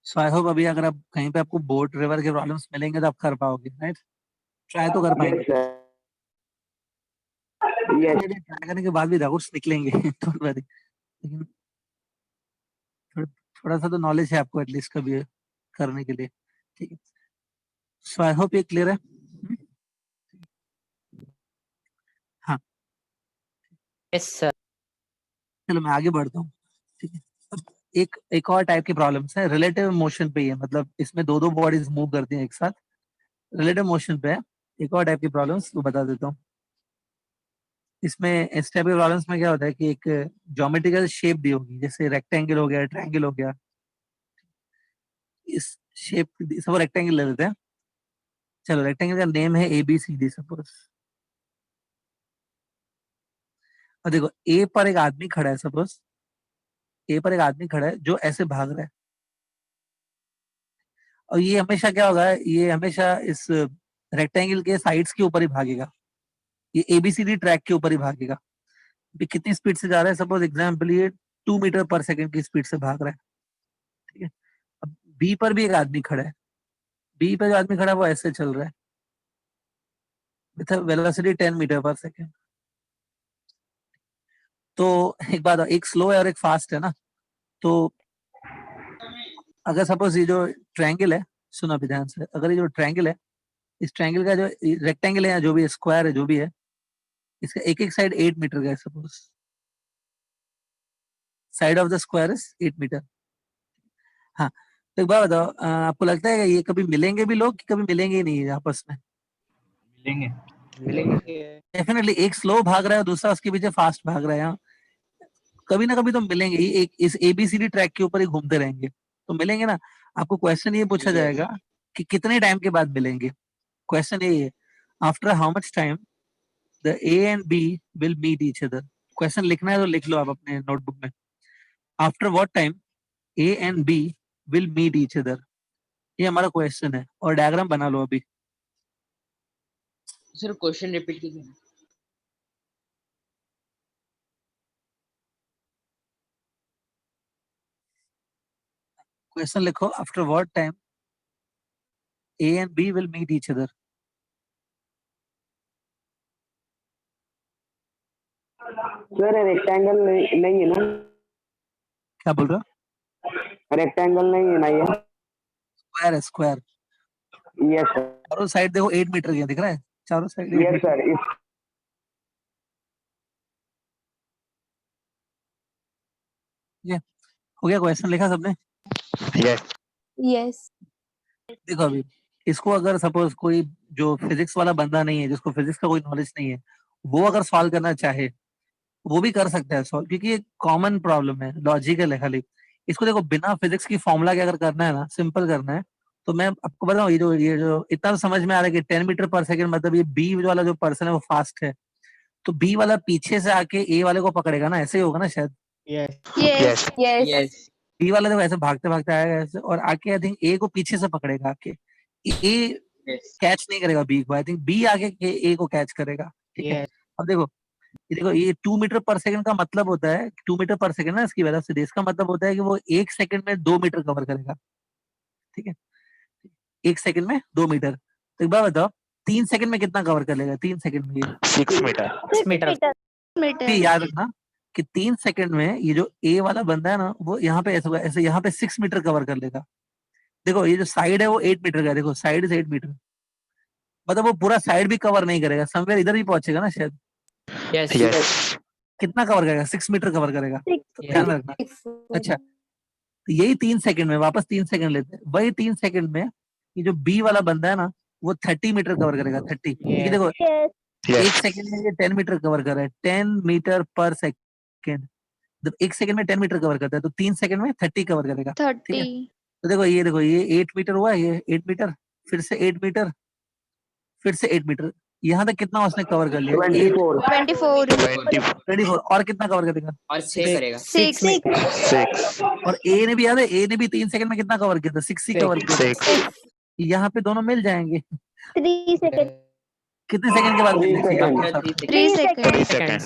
सो आई होप अभी अगर आप कहीं पे आपको बोट रिवर के प्रॉब्लम्स मिलेंगे तो आप कर पाओगे, राइट? ट्राई तो कर पाएंगे। ट्राई करने के बाद भी डाउट्स निकलेंगे डोंट वरी, लेकिन थोड़ा सा तो नॉलेज है आपको एटलीस्ट कभी करने के लिए, ठीक है? सो आई होप ये क्लियर है। हाँ यस सर। चलो मैं आगे बढ़ता हूँ, ठीक है? अब एक और टाइप की प्रॉब्लम्स है, रिलेटिव मोशन पे ही है, मतलब इसमें दो दो बॉडीज मूव करती हैं एक साथ, रिलेटिव मोशन पे है। एक और टाइप की प्रॉब्लम्स वो बता देता हूँ। इसमें इस टाइप की प्रॉब्लम्स में क्या होता है कि एक ज्योमेट्रिकल शेप दी होगी, जैसे रेक्टेंगल हो गया, ट्रायंगल हो गया, इस शेप सब रेक्टेंगल ले लेते हैं। चलो रेक्टेंगल का नेम है ABCD सपोज, और देखो ए पर एक आदमी खड़ा है, सपोज ए पर एक आदमी खड़ा है जो ऐसे भाग रहा है, और ये हमेशा क्या होगा, ये हमेशा इस रेक्टेंगल के साइड्स के ऊपर ही भागेगा, ये ABCD ट्रैक के ऊपर ही भागेगा। अभी कितनी स्पीड से जा रहा है, सपोज एग्जाम्पल ये 2 मीटर पर सेकंड की स्पीड से भाग रहा है, ठीक है? अब बी पर भी एक आदमी खड़ा है, बी पर जो आदमी खड़ा है वो ऐसे चल रहा है विथ वेलोसिटी 10 मीटर पर सेकंड। तो एक बात, एक स्लो है और एक फास्ट है ना, तो अगर सपोज ये जो ट्रायंगल है, सुनो अभी ध्यान से, अगर ये जो ट्रायंगल है, इस ट्रायंगल का जो रेक्टेंगल है या जो भी स्क्वायर है जो भी है, इसका एक एक साइड 8 मीटर का है, suppose side of the square is 8 metre. हाँ तो एक बात बताओ, आपको लगता है कि ये कभी मिलेंगे भी लोग कि कभी मिलेंगे ही नहीं आपस में? मिलेंगे। मिलेंगे। डेफिनेटली, एक स्लो भाग रहा है दूसरा उसके पीछे फास्ट भाग रहा है, यहाँ कभी ना कभी तो मिलेंगे ही, एक इस ABCD ट्रैक के ऊपर ही घूमते रहेंगे तो मिलेंगे ना। आपको क्वेश्चन ये पूछा Yes. जाएगा कि कितने टाइम के बाद मिलेंगे। क्वेश्चन ये है, after how much time the A and B will meet each other. Question लिखना है तो लिख लो आप अपने नोटबुक में। After what time A and B will meet each other, ये हमारा क्वेश्चन है, और डायग्राम बना लो अभी। सर क्वेश्चन रिपीट कीजिए। क्वेश्चन लिखो, after what time A and B will meet each other. Sir rectangle नहीं है ना? क्या बोल रहे हो? रेक्टेंगल नहीं है ना ये? स्क्वायर है, स्क्वायर। Yes sir. चारों साइड देखो 8 मीटर के दिख रहा है, चारों साइड 8 यस मीटर। सर। ये हो गया, क्वेश्चन लिखा सबने? Yes. Yes. देखो अभी इसको अगर सपोज कोई जो फिजिक्स वाला बंदा नहीं है, जिसको फिजिक्स का कोई नॉलेज नहीं है, वो अगर सॉल्व करना चाहे वो भी कर सकता है सॉल्व, क्योंकि ये कॉमन प्रॉब्लम है, लॉजिकल है खाली। इसको देखो बिना फिजिक्स की फॉर्मूला के अगर करना है ना, सिंपल करना है, तो मैं आपको बताऊं, ये जो इतना तो समझ में आ रहा है कि 10 मीटर पर सेकंड, मतलब ये बी वाला जो पर्सन है वो फास्ट है, तो बी वाला पीछे से आके ए वाले को पकड़ेगा ना, ऐसे ही होगा ना शायद। Yes. Yes. Yes. Yes B वाला देखो ऐसे भागते भागते आएगा ऐसे, और आके आई थिंक ए को पीछे से पकड़ेगा आके। ए यस कैच नहीं करेगा बी को, आई थिंक बी आगे ए को कैच करेगा। ठीक है, Yes. अब देखो ये 2 मीटर पर सेकंड का मतलब होता है, 2 मीटर पर सेकंड ना इसकी वेलोसिटी, इसका मतलब होता है कि वो 1 सेकंड में 2 मीटर कवर करेगा। ठीक है, 1 सेकंड में 2 मीटर। तो एक बार बताओ 3 सेकंड में कितना कवर कर लेगा? 3 सेकंड में ये 6 meter. 6 metre meter. ये Meter. याद रखना कि 3 सेकंड में ये जो ए वाला बंदा है ना, वो यहाँ पे ऐसे होगा, ऐसे यहाँ पे 6 मीटर कवर कर लेगा। देखो ये जो साइड है वो 8 मीटर का है, देखो साइड इज 8 मीटर, मतलब वो पूरा साइड भी कवर नहीं करेगा, समवेयर इधर भी पहुंचेगा ना शायद। Yes Yes. कितना कवर करेगा? 6 मीटर कवर करेगा, 6. ध्यान रखना। अच्छा, तो यही 3 सेकंड में, वापस 3 सेकंड लेते हैं, वही 3 सेकंड में ये जो बी वाला बंदा है ना, वो 30 मीटर कवर करेगा, 30। क्योंकि Yes. देखो Yes. Yes. 1 सेकंड में ये 10 मीटर कवर कर रहा है, 10 मीटर पर सेकंड, जब 1 सेकंड में 10 मीटर कवर करता है तो 3 सेकंड में 30 कवर करेगा। ठीक है, 30. तो देखो ये 8 मीटर हुआ, ये 8 मीटर, फिर से 8 मीटर, फिर से 8 मीटर, यहाँ तक कितना उसने कवर कर लिया? 24. 24. 24, और कितना कवर करेगा? और 6 करेगा 6. 6. और ए ने भी, याद है ए ने भी 3 सेकंड में कितना कवर किया था? 6 ही कवर किया था। 6. यहाँ पे दोनों मिल जाएंगे। 3 seconds. कितने सेकंड के बाद 3 मिलने चाहिए आपके आफ्टर हिसाब से? 3 3 seconds. सेकंड्स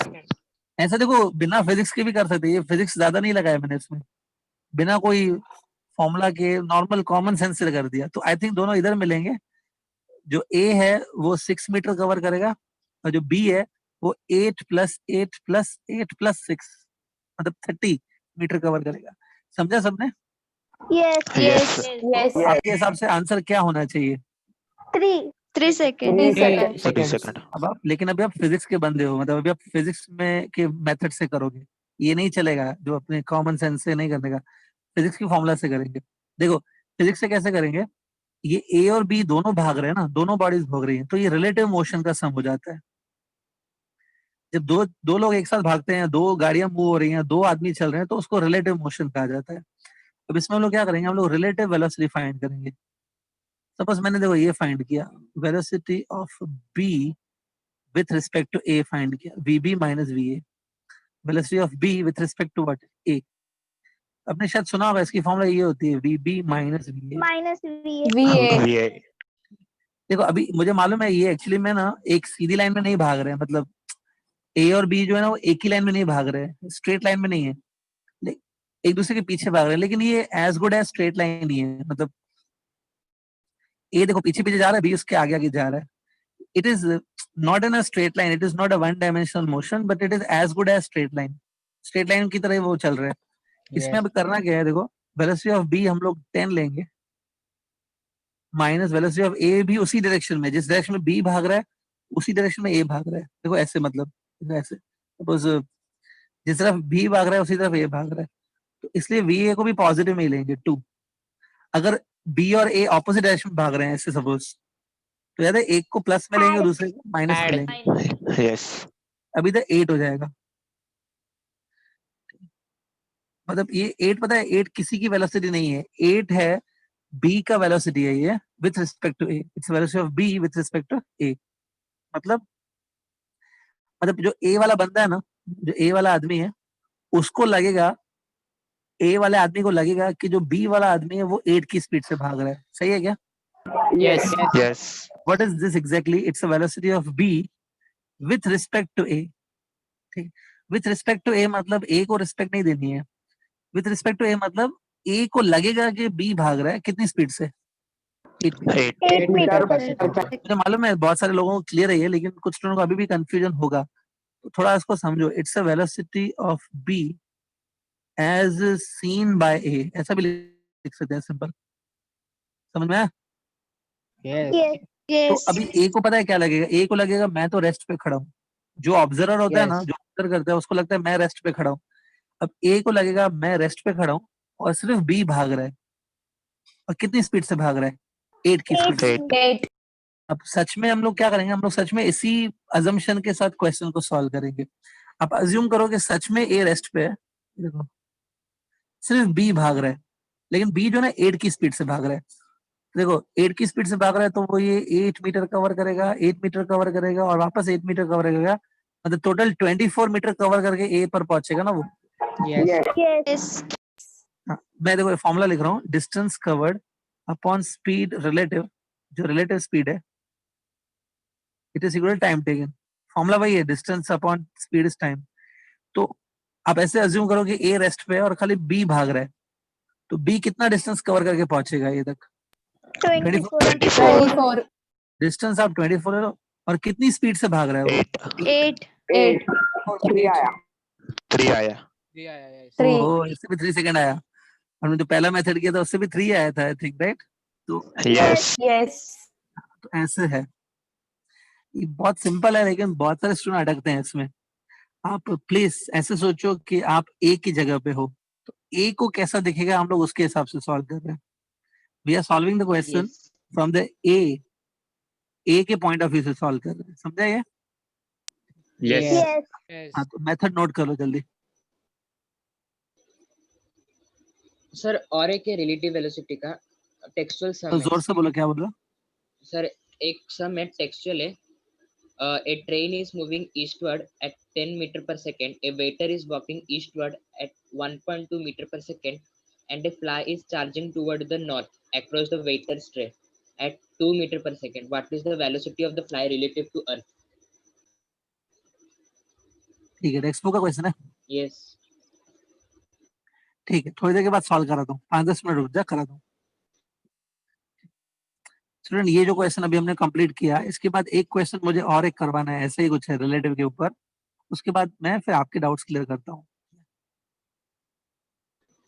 ऐसा देखो बिना फिजिक्स के भी कर सकते हैं, ये फिजिक्स ज्यादा नहीं लगाया मैंने इसमें, बिना कोई फॉर्मूला के नॉर्मल कॉमन सेंस से कर दिया। तो आई थिंक दोनों इधर मिलेंगे, जो ए है वो 6 मीटर कवर करेगा, और जो बी है वो 8 प्लस 8 प्लस 8 प्लस 6 मतलब 30 मीटर कवर करेगा। समझा सबने? Yes. Yes. Yes. आपके हिसाब से आंसर क्या होना चाहिए? 3 seconds. 3 seconds. 30 second. अब आप, लेकिन अभी आप फिजिक्स के बंदे हो, मतलब अभी आप फिजिक्स में के मेथड से करोगे, ये नहीं चलेगा जो अपने कॉमन सेंस से नहीं करने का, फिजिक्स की फॉर्मूला से करेंगे। देखो फिजिक्स से कैसे करेंगे, ये ए और बी दोनों भाग रहे हैं ना, दोनों बॉडीज भाग रही हैं, तो ये रिलेटिव मोशन का सम हो जाता है। जब दो लोग एक साथ भागते हैं, 2 गाड़ियां मूव हो रही हैं, 2 आदमी चल रहे हैं, तो उसको रिलेटिव मोशन कहा जाता है। अब इसमें हम लोग क्या करेंगे, हम लोग रिलेटिव वेलोसिटी फाइंड करेंगे। सपोज मैंने देखो ये फाइंड किया, velocity of B with respect to A find किया, VB minus V A, velocity of B with respect to what? A. आपने शायद सुना होगा इसकी फॉर्मूला ये होती है VB minus V A. Minus VA. VA. VA. देखो अभी मुझे मालूम है ये एक्चुअली में ना एक सीधी लाइन में नहीं भाग रहे हैं, मतलब ए और बी जो है ना वो एक ही लाइन में नहीं भाग रहे हैं, स्ट्रेट लाइन में नहीं है, एक दूसरे के पीछे भाग रहे हैं, लेकिन ये as good as straight line ही है। मतलब ए देखो पीछे पीछे जा रहा है, बी उसके आगे आगे जा रहा है। It is not in a straight line, it is not a one dimensional motion, but it is as good as straight line, straight line की तरह वो चल रहा है। इसमें अब करना क्या है, देखो वेलोसिटी ऑफ बी हम लोग 10 लेंगे, माइनस वेलोसिटी ऑफ ए भी उसी डायरेक्शन में, जिस डायरेक्शन में बी भाग रहा है उसी डायरेक्शन में ए भाग रहा है। देखो ऐसे, मतलब ऐसे सपोज जिस तरफ बी भाग रहा है उसी तरफ ए भाग रहा है, तो इसलिए वी ए को भी पॉजिटिव में ही लेंगे 2। अगर बी और ए ऑपोजिट डायरेक्शन में भाग रहे हैं ऐसे सपोज, तो याद है एक को प्लस में लेंगे और दूसरे को माइनस में Add. लेंगे, Yes. अभी तक 8 हो जाएगा। मतलब ये 8 पता है 8 किसी की वेलोसिटी नहीं है, 8 है बी का वेलोसिटी है ये with respect to A, it's velocity of B with respect to A. मतलब जो ए वाला बंदा है ना, जो ए वाला आदमी है, उसको लगेगा, ए वाले आदमी को लगेगा कि जो बी वाला आदमी है वो 8 की स्पीड से भाग रहा है। सही है क्या? Yes. Yes. What is this exactly? It's a velocity of b with respect to a. ठीक, with respect to a मतलब a को रिस्पेक्ट नहीं देनी है। with respect to a मतलब a को लगेगा कि b भाग रहा है कितनी स्पीड से? 8 मीटर। 8. 8 मीटर पर मीटर सेकंड। मुझे मालूम है बहुत सारे लोगों को क्लियर है ये, लेकिन कुछ लोगों को अभी भी कंफ्यूजन होगा, तो थोड़ा इसको समझो। It's a velocity of b as seen by a, ऐसा भी लिख सकते हैं सिंपल। समझ में आया? Yes Yes. तो Yes. अभी ए को पता है क्या लगेगा? ए को लगेगा मैं तो रेस्ट पे खड़ा हूँ। जो ऑब्जर्वर होता है ना, Yes. जो ऑब्जर्व करता है, उसको लगता है मैं रेस्ट पे खड़ा हूँ। अब ए को लगेगा मैं रेस्ट पे खड़ा हूँ और सिर्फ बी भाग रहा है, और कितनी स्पीड से भाग रहा है? 8 की स्पीड से। 8. 8. अब सच में हम लोग क्या करेंगे? हम लोग सच में इसी अजम्पशन के साथ क्वेश्चन को सॉल्व करेंगे। आप अज्यूम करो कि सच में ए रेस्ट पे है, देखो सिर्फ बी भाग रहा है, लेकिन बी जो ना 8 की स्पीड से भाग रहा है। देखो 8 की स्पीड से भाग रहा है, तो वो ये 8 मीटर कवर करेगा, 8 मीटर कवर करेगा और वापस 8 मीटर कवर करेगा, मतलब टोटल 24 मीटर कवर करके ए पर पहुंचेगा ना वो। Yes Yes. हाँ, मैं देखो फॉर्मूला लिख रहा हूँ, distance covered upon speed relative, जो रिलेटिव स्पीड है, it is equal time taken. Formula वही है, distance upon speed is time. तो आप ऐसे अज्यूम करो कि ए रेस्ट पे है और खाली बी भाग रहा है, तो बी कितना डिस्टेंस कवर करके पहुंचेगा ए तक? 24. 24. डिस्टेंस आप 24 ले लो, और कितनी स्पीड से भाग रहा है वो? 8. 8. 8. 3 आया। 3 आया. 3. ओहो, इससे भी 3 सेकंड आया। हमने जो पहला मेथड किया था उससे भी 3 आया था, आई थिंक, राइट? तो Yes. Yes. ऐसे है, ये बहुत सिंपल है, लेकिन बहुत सारे स्टूडेंट अटकते हैं इसमें। आप प्लीज ऐसे सोचो कि आप ए की जगह पे हो, तो ए को कैसा दिखेगा, हम लोग उसके हिसाब से सॉल्व कर रहे हैं। We are solving the question Yes. From the A के पॉइंट ऑफ व्यू से सॉल्व कर रहे हैं, समझा ये? Yes. Yes. हाँ, तो मेथड नोट कर लो जल्दी। सर और एक है रिलेटिव वेलोसिटी का टेक्सचुअल तो सम है। जोर से बोलो, क्या बोल रहे हो? सर एक सम है टेक्सचुअल है। A train is moving eastward at 10 meter per second. A waiter is walking eastward at 1.2 meter per second, and a fly is charging toward the north across the waiter's tray at 2 meter per second. What is the velocity of the fly relative to Earth? ठीक है, text book का question है। Yes. ठीक है, थोड़ी देर के बाद solve करा दूं, 5-10 मिनट रुक जा, करा दूं। स्टूडेंट, ये जो क्वेश्चन अभी हमने कंप्लीट किया, इसके बाद एक क्वेश्चन मुझे और एक करवाना है, ऐसे ही कुछ है रिलेटिव के ऊपर। उसके बाद मैं फिर आपके डाउट्स क्लियर करता हूँ।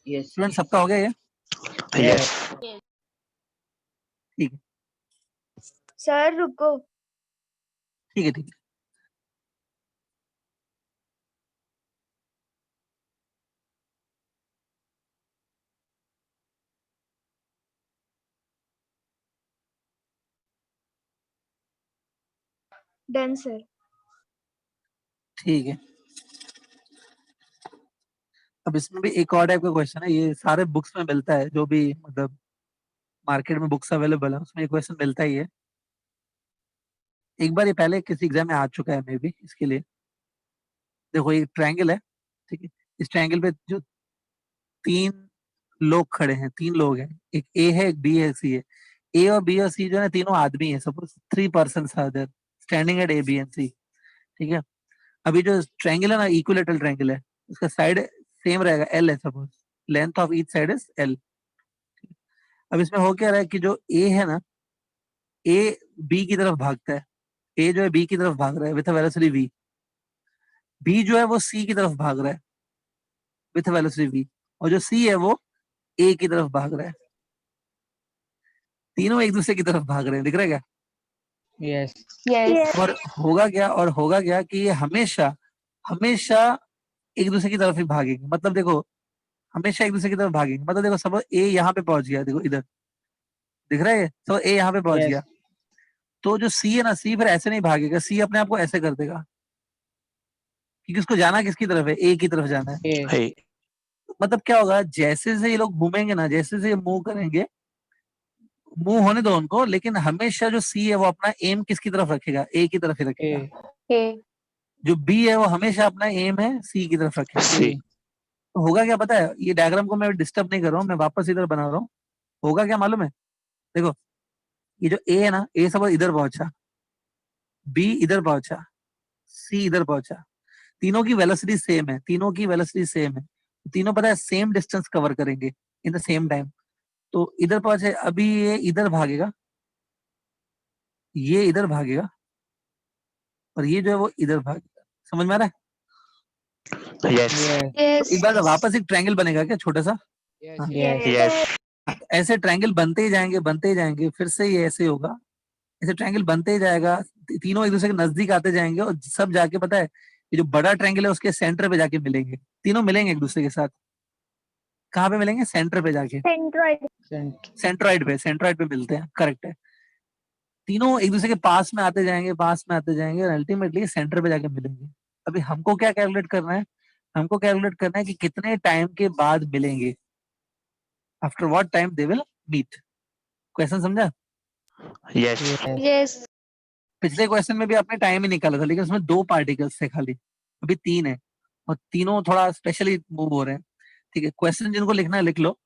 Yes. स्टूडेंट, सबका हो गया ये? Yes. ठीक है, सर रुको। ठीक है, ठीक है। Done sir. ठीक है, अब इसमें भी एक और टाइप का क्वेश्चन है, ये सारे बुक्स में मिलता है, जो भी मतलब मार्केट में बुक्स अवेलेबल है उसमें ये क्वेश्चन मिलता ही है। एक बार ये पहले किसी एग्जाम में आ चुका है मे बी, इसके लिए देखो ये ट्रायंगल है, ठीक है? इस ट्रायंगल पे जो 3 लोग खड़े हैं, 3 लोग हैं, एक ए है, एक बी है, एक सी है। ए और बी और सी जो है तीनों आदमी है, suppose 3 persons are there standing at A B and C, ठीक है? अभी जो ट्रायंगल है ना, इक्विलेटरल ट्रायंगल है, उसका साइड सेम रहेगा, एल है, suppose length of each side is L. अब इसमें हो क्या रहा है कि जो ए है ना, ए बी की तरफ भागता है, ए जो है बी की तरफ भाग रहा है विथ वेलोसिटी v, बी जो है वो सी की तरफ भाग रहा है विथ वेलोसिटी v, और जो सी है वो ए की तरफ भाग रहा है। तीनों एक दूसरे की तरफ भाग रहे हैं, दिख रहा है क्या? Yes Yes. और होगा क्या कि ये हमेशा हमेशा एक दूसरे की तरफ ही भागेंगे। मतलब देखो, हमेशा एक दूसरे की तरफ भागेंगे। मतलब देखो, सब ए यहाँ पे पहुंच गया, देखो इधर दिख रहा है, सब ए यहाँ पे पहुंच Yes. गया, तो जो सी है ना, सी फिर ऐसे नहीं भागेगा, सी अपने आप को ऐसे कर देगा, क्योंकि उसको जाना किसकी तरफ है? ए की तरफ जाना है। ए Hey. मतलब क्या होगा, जैसे से ये लोग घूमेंगे ना, जैसे से ये मूव करेंगे, मूव होने दो उनको, लेकिन हमेशा जो सी है वो अपना एम किसकी तरफ रखेगा, ए की तरफ ही रखेगा। A. A. जो बी है वो हमेशा अपना एम है सी की तरफ रखेगा। C. तो होगा क्या पता है, ये डायग्राम को मैं डिस्टर्ब नहीं कर रहा हूँ, मैं वापस इधर बना रहा हूँ। होगा क्या मालूम है, देखो ये जो ए है ना, ए सब इधर पहुंचा, बी इधर पहुंचा, सी इधर पहुंचा, तीनों की वेलोसिटी सेम है, तीनों की वेलोसिटी सेम है, तीनों पता है सेम डिस्टेंस कवर करेंगे इन द सेम टाइम। तो इधर पहुंचे, अभी ये इधर भागेगा, ये इधर भागेगा, और ये जो है वो इधर भागेगा। समझ में आ रहा है? Yes. Yes. तो Yes. एक बार वापस एक ट्रायंगल बनेगा क्या छोटा सा, Yes. Yes. ऐसे ट्रायंगल बनते ही जाएंगे, बनते ही जाएंगे, फिर से ये ऐसे होगा, ऐसे ट्रायंगल बनते ही जाएगा, तीनों एक दूसरे के नजदीक आते जाएंगे, और सब जाके पता है ये जो बड़ा ट्रायंगल है उसके सेंटर पे जाके मिलेंगे, तीनों मिलेंगे एक दूसरे के साथ। कहाँ पे मिलेंगे? सेंटर पे जाके, Centroid. सेंट्रॉइड पे मिलते हैं, करेक्ट है। तीनों एक दूसरे के पास में आते जाएंगे, पास में आते जाएंगे, और अल्टीमेटली सेंटर पे जाके मिलेंगे। अभी हमको क्या कैलकुलेट करना है, हमको कैलकुलेट करना है कि कितने टाइम के बाद मिलेंगे, after what time they will meet. Question समझा? Yes. Yes. Yes. पिछले क्वेश्चन में भी आपने टाइम ही निकाला था, लेकिन उसमें 2 पार्टिकल्स थे खाली, अभी 3 है, और तीनों थोड़ा स्पेशली मूव हो रहे हैं। ठीक है, क्वेश्चन जिनको लिखना है लिख लो,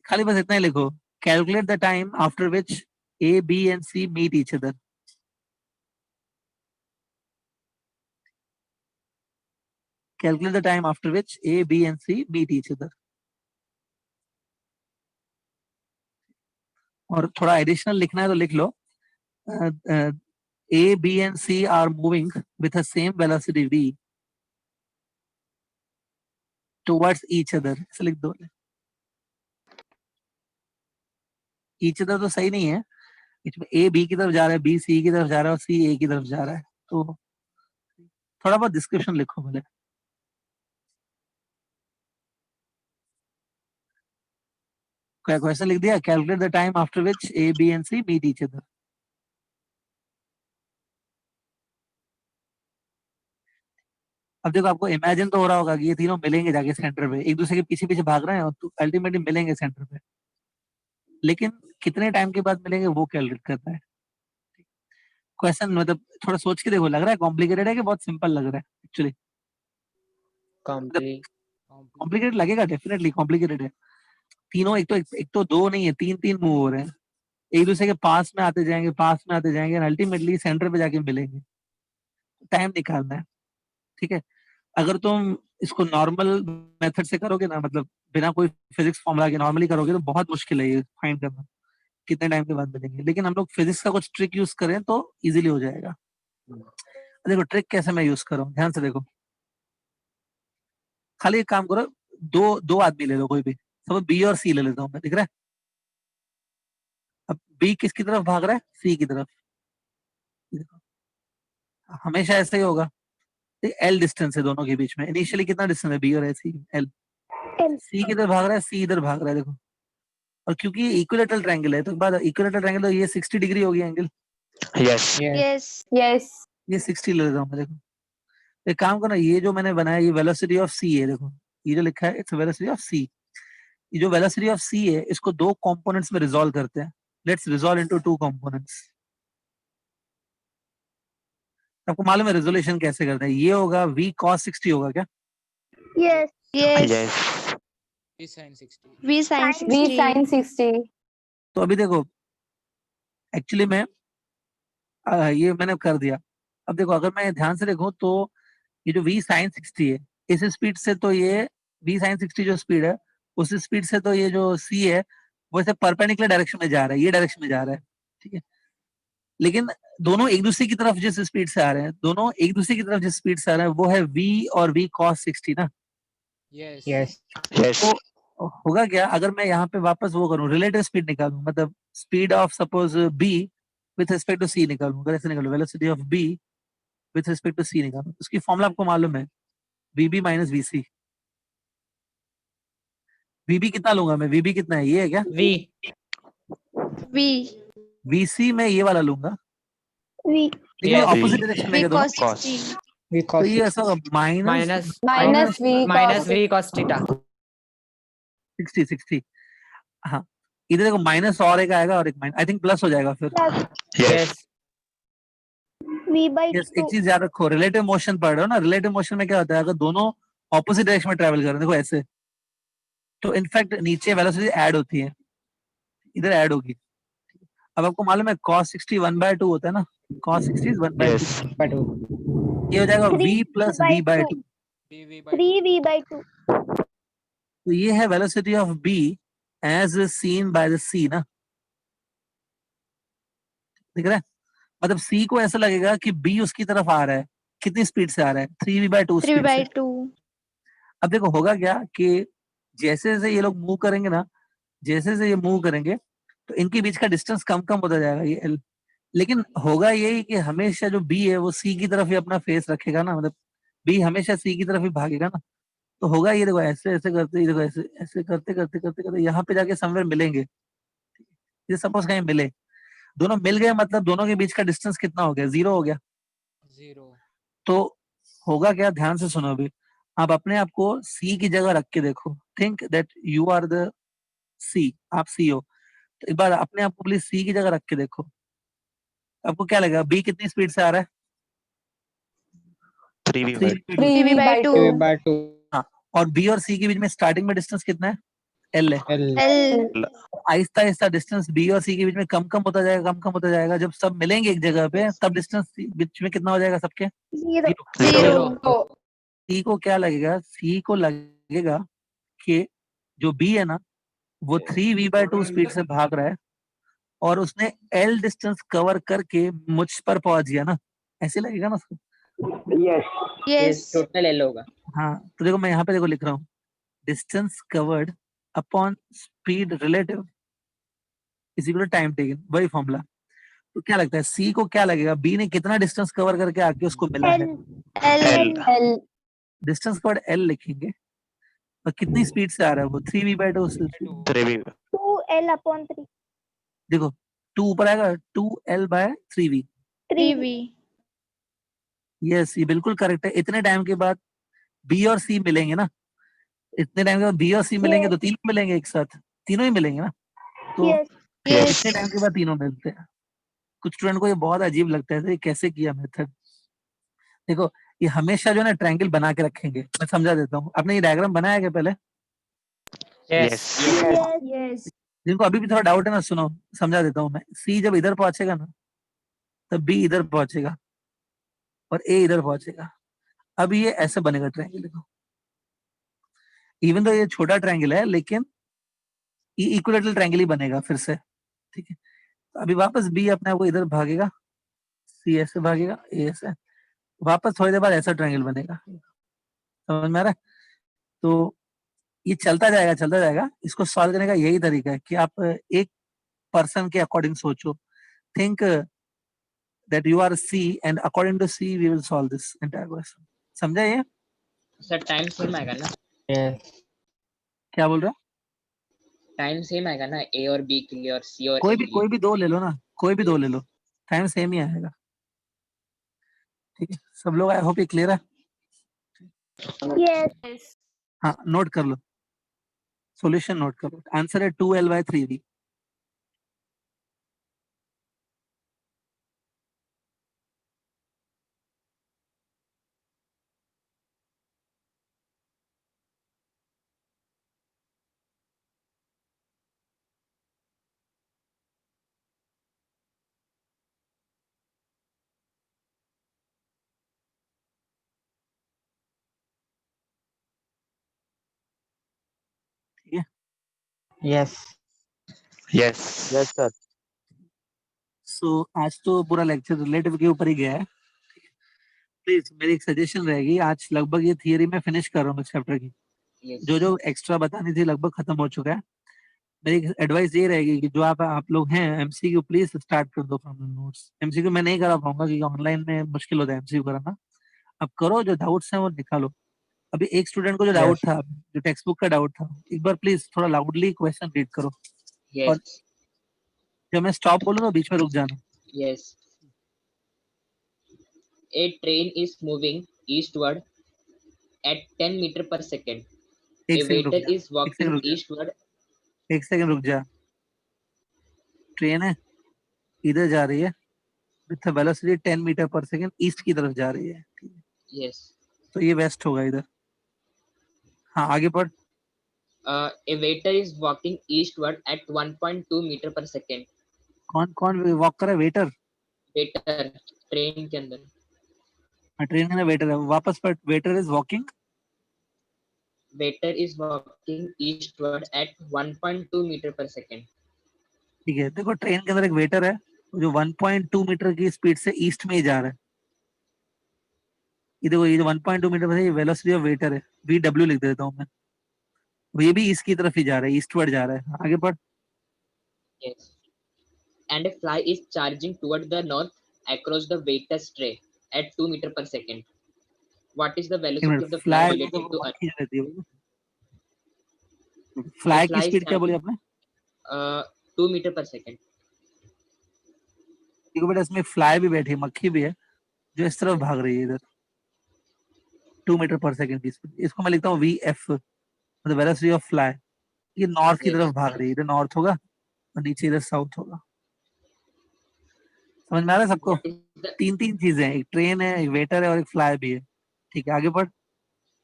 खाली बस इतना ही लिखो, calculate the time after which A B and C meet each other. Calculate the time after which A B and C meet each other. और थोड़ा एडिशनल लिखना है तो लिख लो, A, B and C are moving with the same velocity v towards each other। ऐसे लिख दो। each other तो सही नहीं है, इसमें A B की तरफ जा रहा है, B C की तरफ जा रहा है, और C A की तरफ जा रहा है, तो थोड़ा बहुत डिस्क्रिप्शन लिखो भले। क्या क्वेश्चन लिख दिया, calculate the time after which A, B and C meet each other। अब देखो आपको इमेजिन तो हो रहा होगा कि ये तीनों मिलेंगे जाके सेंटर पे, एक दूसरे के पीछे पीछे भाग रहे हैं, और तो अल्टीमेटली मिलेंगे सेंटर पे, लेकिन कितने टाइम के बाद मिलेंगे वो कैलकुलेट करना है। क्वेश्चन मतलब थोड़ा सोच के देखो, लग रहा है कॉम्प्लिकेटेड है कि बहुत सिंपल लग रहा है? एक्चुअली कॉम्प्लिकेटेड लगेगा, डेफिनेटली कॉम्प्लिकेटेड है। तीनों एक तो 2 नहीं है, 3 मूव हो रहे हैं, एक दूसरे के पास में आते जाएंगे, पास में आते जाएंगे, अल्टीमेटली सेंटर पे जाके मिलेंगे। टाइम निकालना है, ठीक है। अगर तुम इसको नॉर्मल मेथड से करोगे ना, मतलब बिना कोई फिजिक्स फॉर्मूला के नॉर्मली करोगे, तो बहुत मुश्किल है ये फाइंड करना कितने टाइम के बाद मिलेंगे। लेकिन हम लोग फिजिक्स का कुछ ट्रिक यूज करें तो इजीली हो जाएगा। देखो ट्रिक कैसे मैं यूज कर रहा हूँ, ध्यान से देखो। खाली एक काम करो, दो आदमी ले लो कोई भी, सब बी और सी ले लेता हूँ मैं, दिख रहा है? अब बी किसकी तरफ भाग रहा है? सी की तरफ। हमेशा ऐसे ही होगा, एल डिस्टेंस है दोनों के बीच में। इनिशियली कितना डिस्टेंस है बी और सी? एल। सी की तरफ भाग रहा है, सी इधर भाग रहा है, देखो। और क्योंकि ये इक्विलेटरल ट्रायंगल है, तो बाद इक्विलेटरल ट्रायंगल, तो ये 60 डिग्री होगी एंगल, Yes. Yes. Yes. ये 60 ले लेता हूँ मैं। देखो एक काम करो, ये जो मैंने बनाया ये वेलोसिटी ऑफ सी है, देखो ये जो लिखा है इट्स वेलोसिटी ऑफ सी। ये जो वेलोसिटी ऑफ सी है इसको 2 कंपोनेंट्स में रिजॉल्व करते हैं। Let's resolve into 2 components. आपको मालूम है रिजोल्यूशन कैसे करते हैं? ये होगा v cos 60 होगा क्या? Yes. Yes. Yes. V sin V 60. sin 60. तो अभी देखो एक्चुअली में ये मैंने कर दिया। अब देखो अगर मैं ध्यान से देखूं तो ये जो v sin 60 है, इस स्पीड से तो ये v sin 60 जो स्पीड है, उस स्पीड से तो ये जो c है वो ऐसे परपेंडिकुलर डायरेक्शन में जा रहा है, ये डायरेक्शन में जा रहा है, ठीक है। लेकिन दोनों एक दूसरे की तरफ जिस स्पीड से आ रहे हैं, दोनों एक दूसरे की तरफ जिस स्पीड से आ रहे हैं वो है v और v cos 60 ना। Yes. Yes. तो होगा क्या अगर मैं यहाँ पे वापस वो करूँ, रिलेटिव स्पीड निकालूं, मतलब speed of suppose b with respect to c निकालूं। अगर ऐसे निकालूं velocity of b with respect to c निकालूं, उसकी फॉर्मूला आपको मालूम है, vb माइनस vc। vb कितना लूंगा मैं? vb कितना है? ये है क्या? V. V. vc मैं ये वाला लूंगा, V. लेकिन Yes. ऑपोजिट डायरेक्शन में V क्या दोनों? cos 60. V तो cos ये ऐसा होगा minus Minus V minus cos V cos theta. 60 60। हाँ इधर देखो माइनस और एक आएगा और एक माइनस, आई थिंक प्लस हो जाएगा फिर। Yes. V by yes, 2. एक चीज याद रखो, रिलेटिव मोशन पढ़ रहे हो ना, रिलेटिव मोशन में क्या होता है, अगर दोनों ऑपोजिट डायरेक्शन में ट्रेवल कर रहे हैं, देखो ऐसे, तो इनफैक्ट नीचे वेलोसिटी ऐड होती है, इधर ऐड होगी। अब आपको मालूम है cos 60 1/2 होता है ना, cos 60 is 1/2, Yes. But ये हो जाएगा v 3 plus by v by 2. 2। V by 2. तो ये है velocity of b as seen by the c ना, दिख रहा है? मतलब c को ऐसा लगेगा कि b उसकी तरफ आ रहा है, कितनी स्पीड से आ रहा है, 3v/2 3 स्पीड by से। 2. अब देखो होगा क्या कि जैसे जैसे ये लोग मूव करेंगे ना, जैसे जैसे ये मूव करेंगे तो इनके बीच का डिस्टेंस कम कम होता जाएगा, ये L। लेकिन होगा यही कि हमेशा जो B है वो C की तरफ ही अपना फेस रखेगा ना, मतलब B हमेशा C की तरफ ही भागेगा ना। तो होगा ये, देखो ऐसे ऐसे करते, ये देखो ऐसे ऐसे करते करते करते करते यहाँ पे जाके समवेयर मिलेंगे। ये सपोज कहीं मिले, दोनों मिल गए, मतलब दोनों के बीच का डिस्टेंस कितना हो गया, 0 हो गया। 0. तो होगा क्या, ध्यान से सुनो अभी, आप अपने आप को C की जगह रख के देखो, think that you are the C, आप C हो। तो एक बार अपने आप को प्लीज C की जगह रख के देखो, आपको क्या लगेगा, B कितनी स्पीड से आ रहा है, 3v 3 by speed. 3v by 2. by 2. हाँ, और B और C के बीच में स्टार्टिंग में डिस्टेंस कितना है, L है। L. L. Aahista Aahista distance B और C के बीच में कम कम होता जाएगा, कम कम होता जाएगा। जब सब मिलेंगे एक जगह पे, तब डिस्टेंस बीच में कितना हो जाएगा सबके, 0. 0। 0. तो C को क्या लगेगा, C को लगेगा कि जो B है ना वो 3v/2 स्पीड से भाग रहा है और उसने L डिस्टेंस कवर करके मुझ पर पहुंच गया ना, ऐसे लगेगा ना उसको। Yes. Yes, Yes. total L होगा. हाँ, तो देखो मैं यहाँ पे देखो लिख रहा हूँ, distance covered upon speed relative is equal to time taken, वही फॉर्मूला। तो क्या लगता है C को क्या लगेगा, B ने कितना डिस्टेंस कवर करके आके उसको मिला है, L. L. L distance covered L लिखेंगे, और कितनी स्पीड से आ रहा है वो, 3v/2 से। 3v 2L upon 3. देखो 2 ऊपर आएगा, 2L/3v। 3V. यस, ये बिल्कुल करेक्ट है। इतने टाइम के बाद B और C मिलेंगे ना, इतने टाइम के बाद B और C मिलेंगे तो तीनों मिलेंगे एक साथ, तीनों ही मिलेंगे ना। तो Yes. Yes. इतने टाइम के बाद तीनों मिलते हैं। कुछ स्टूडेंट को ये बहुत अजीब लगता है, तो ये कैसे किया मेथड। देखो ये हमेशा जो है ना ट्रायंगल बना के रखेंगे, मैं समझा देता हूँ। आपने ये डायग्राम बनाया क्या पहले, Yes. Yes. जिनको अभी भी थोड़ा डाउट है ना, सुनो समझा देता हूँ मैं। C जब इधर पहुंचेगा ना, तब B इधर पहुंचेगा और A इधर पहुंचेगा। अब ये ऐसे बनेगा ट्रायंगल, देखो इवन तो ये छोटा ट्रायंगल है लेकिन ये इक्विलेटरल ट्रायंगल ही बनेगा फिर से, ठीक है। तो अभी वापस B अपने आप को इधर भागेगा, C ऐसे भागेगा, A ऐसे, वापस थोड़ी देर बाद ऐसा ट्रायंगल बनेगा। समझ में आ रहा है? तो ये चलता जाएगा चलता जाएगा। इसको सॉल्व करने का यही तरीका है कि आप एक पर्सन के अकॉर्डिंग सोचो, think that you are C and according to C we will solve this entire question. समझा ये? Sir, time same आएगा ना? Yes. क्या बोल रहे हो? Time same आएगा ना A और B के लिए और C और A के लिए? कोई भी दो ले लो ना, कोई भी दो ले लो, टाइम सेम ही आएगा। ठीक है, सब लोग, आई होप ये क्लियर है। Yes. हाँ, नोट कर लो, सॉल्यूशन नोट कर लो। आंसर है 2L/3v। ठीक है, Yes. Yes. Yes, sir. सो आज तो पूरा लेक्चर रिलेटिव के ऊपर ही गया है। प्लीज मेरी एक सजेशन रहेगी, आज लगभग ये थियरी में फिनिश कर रहा हूँ चैप्टर की, Yes. जो एक्स्ट्रा बतानी थी लगभग खत्म हो चुका है। मेरी एडवाइस ये रहेगी कि जो आप लोग हैं एमसीक्यू प्लीज स्टार्ट कर दो फ्रॉम द नोट्स। एमसीक्यू मैं नहीं करा पाऊंगा क्योंकि ऑनलाइन में मुश्किल होता है एमसीक्यू कराना। अब करो, जो डाउट्स हैं वो निकालो। अभी एक स्टूडेंट को जो डाउट Yes. था, जो टेक्स्ट बुक का डाउट था, एक बार प्लीज थोड़ा लाउडली क्वेश्चन रीड करो। Yes. जब मैं स्टॉप बोलूँ तो बीच में रुक जाना। Yes. A train is moving eastward at 10 meter per second. एक A सेकंड रुक waiter जा, is walking eastward. एक सेकंड रुक जा। ट्रेन है, इधर जा रही है विथ वेलोसिटी 10 मीटर पर सेकंड, ईस्ट की तरफ जा रही है, ठीक है, Yes. तो ये वेस्ट होगा इधर। हाँ आगे पढ़। A waiter is walking eastward at 1.2 meter per second. कौन कौन वॉक कर रहा है? वेटर। Waiter ट्रेन के अंदर। ट्रेन के अंदर वेटर है, वापस पढ़। Waiter is walking, Waiter is walking eastward at 1.2 meter per second. ठीक है। देखो ट्रेन के अंदर एक वेटर है जो 1.2 मीटर की स्पीड से ईस्ट में ही जा रहा है। ये देखो ये जो 1.2 मीटर पर है, ये वेलोसिटी ऑफ वेटर है, VW लिख देता हूँ मैं। ये भी ईस्ट की तरफ ही जा रहा है, ईस्टवर्ड जा रहा है। आगे पढ़। Yes. And a fly is charging toward the north across the waiter's tray at 2 meter per second. What is the velocity of the fly fly relative to Earth? रहती है। फ्लाई की fly is स्पीड क्या बोली आपने? 2 meter per second. देखो बेटा इसमें fly भी बैठी है, मक्खी भी है जो इस तरफ भाग रही है इधर, 2 मीटर पर सेकंड की स्पीड। इसको मैं लिखता हूँ VF, मतलब वेलोसिटी ऑफ फ्लाई। ये नॉर्थ की Yes. तरफ भाग रही है, इधर नॉर्थ होगा और नीचे इधर साउथ होगा। समझ में आ रहा है सबको? What is the तीन तीन चीजें हैं, एक ट्रेन है, एक वेटर है और एक फ्लाई भी है, ठीक है। आगे पढ़।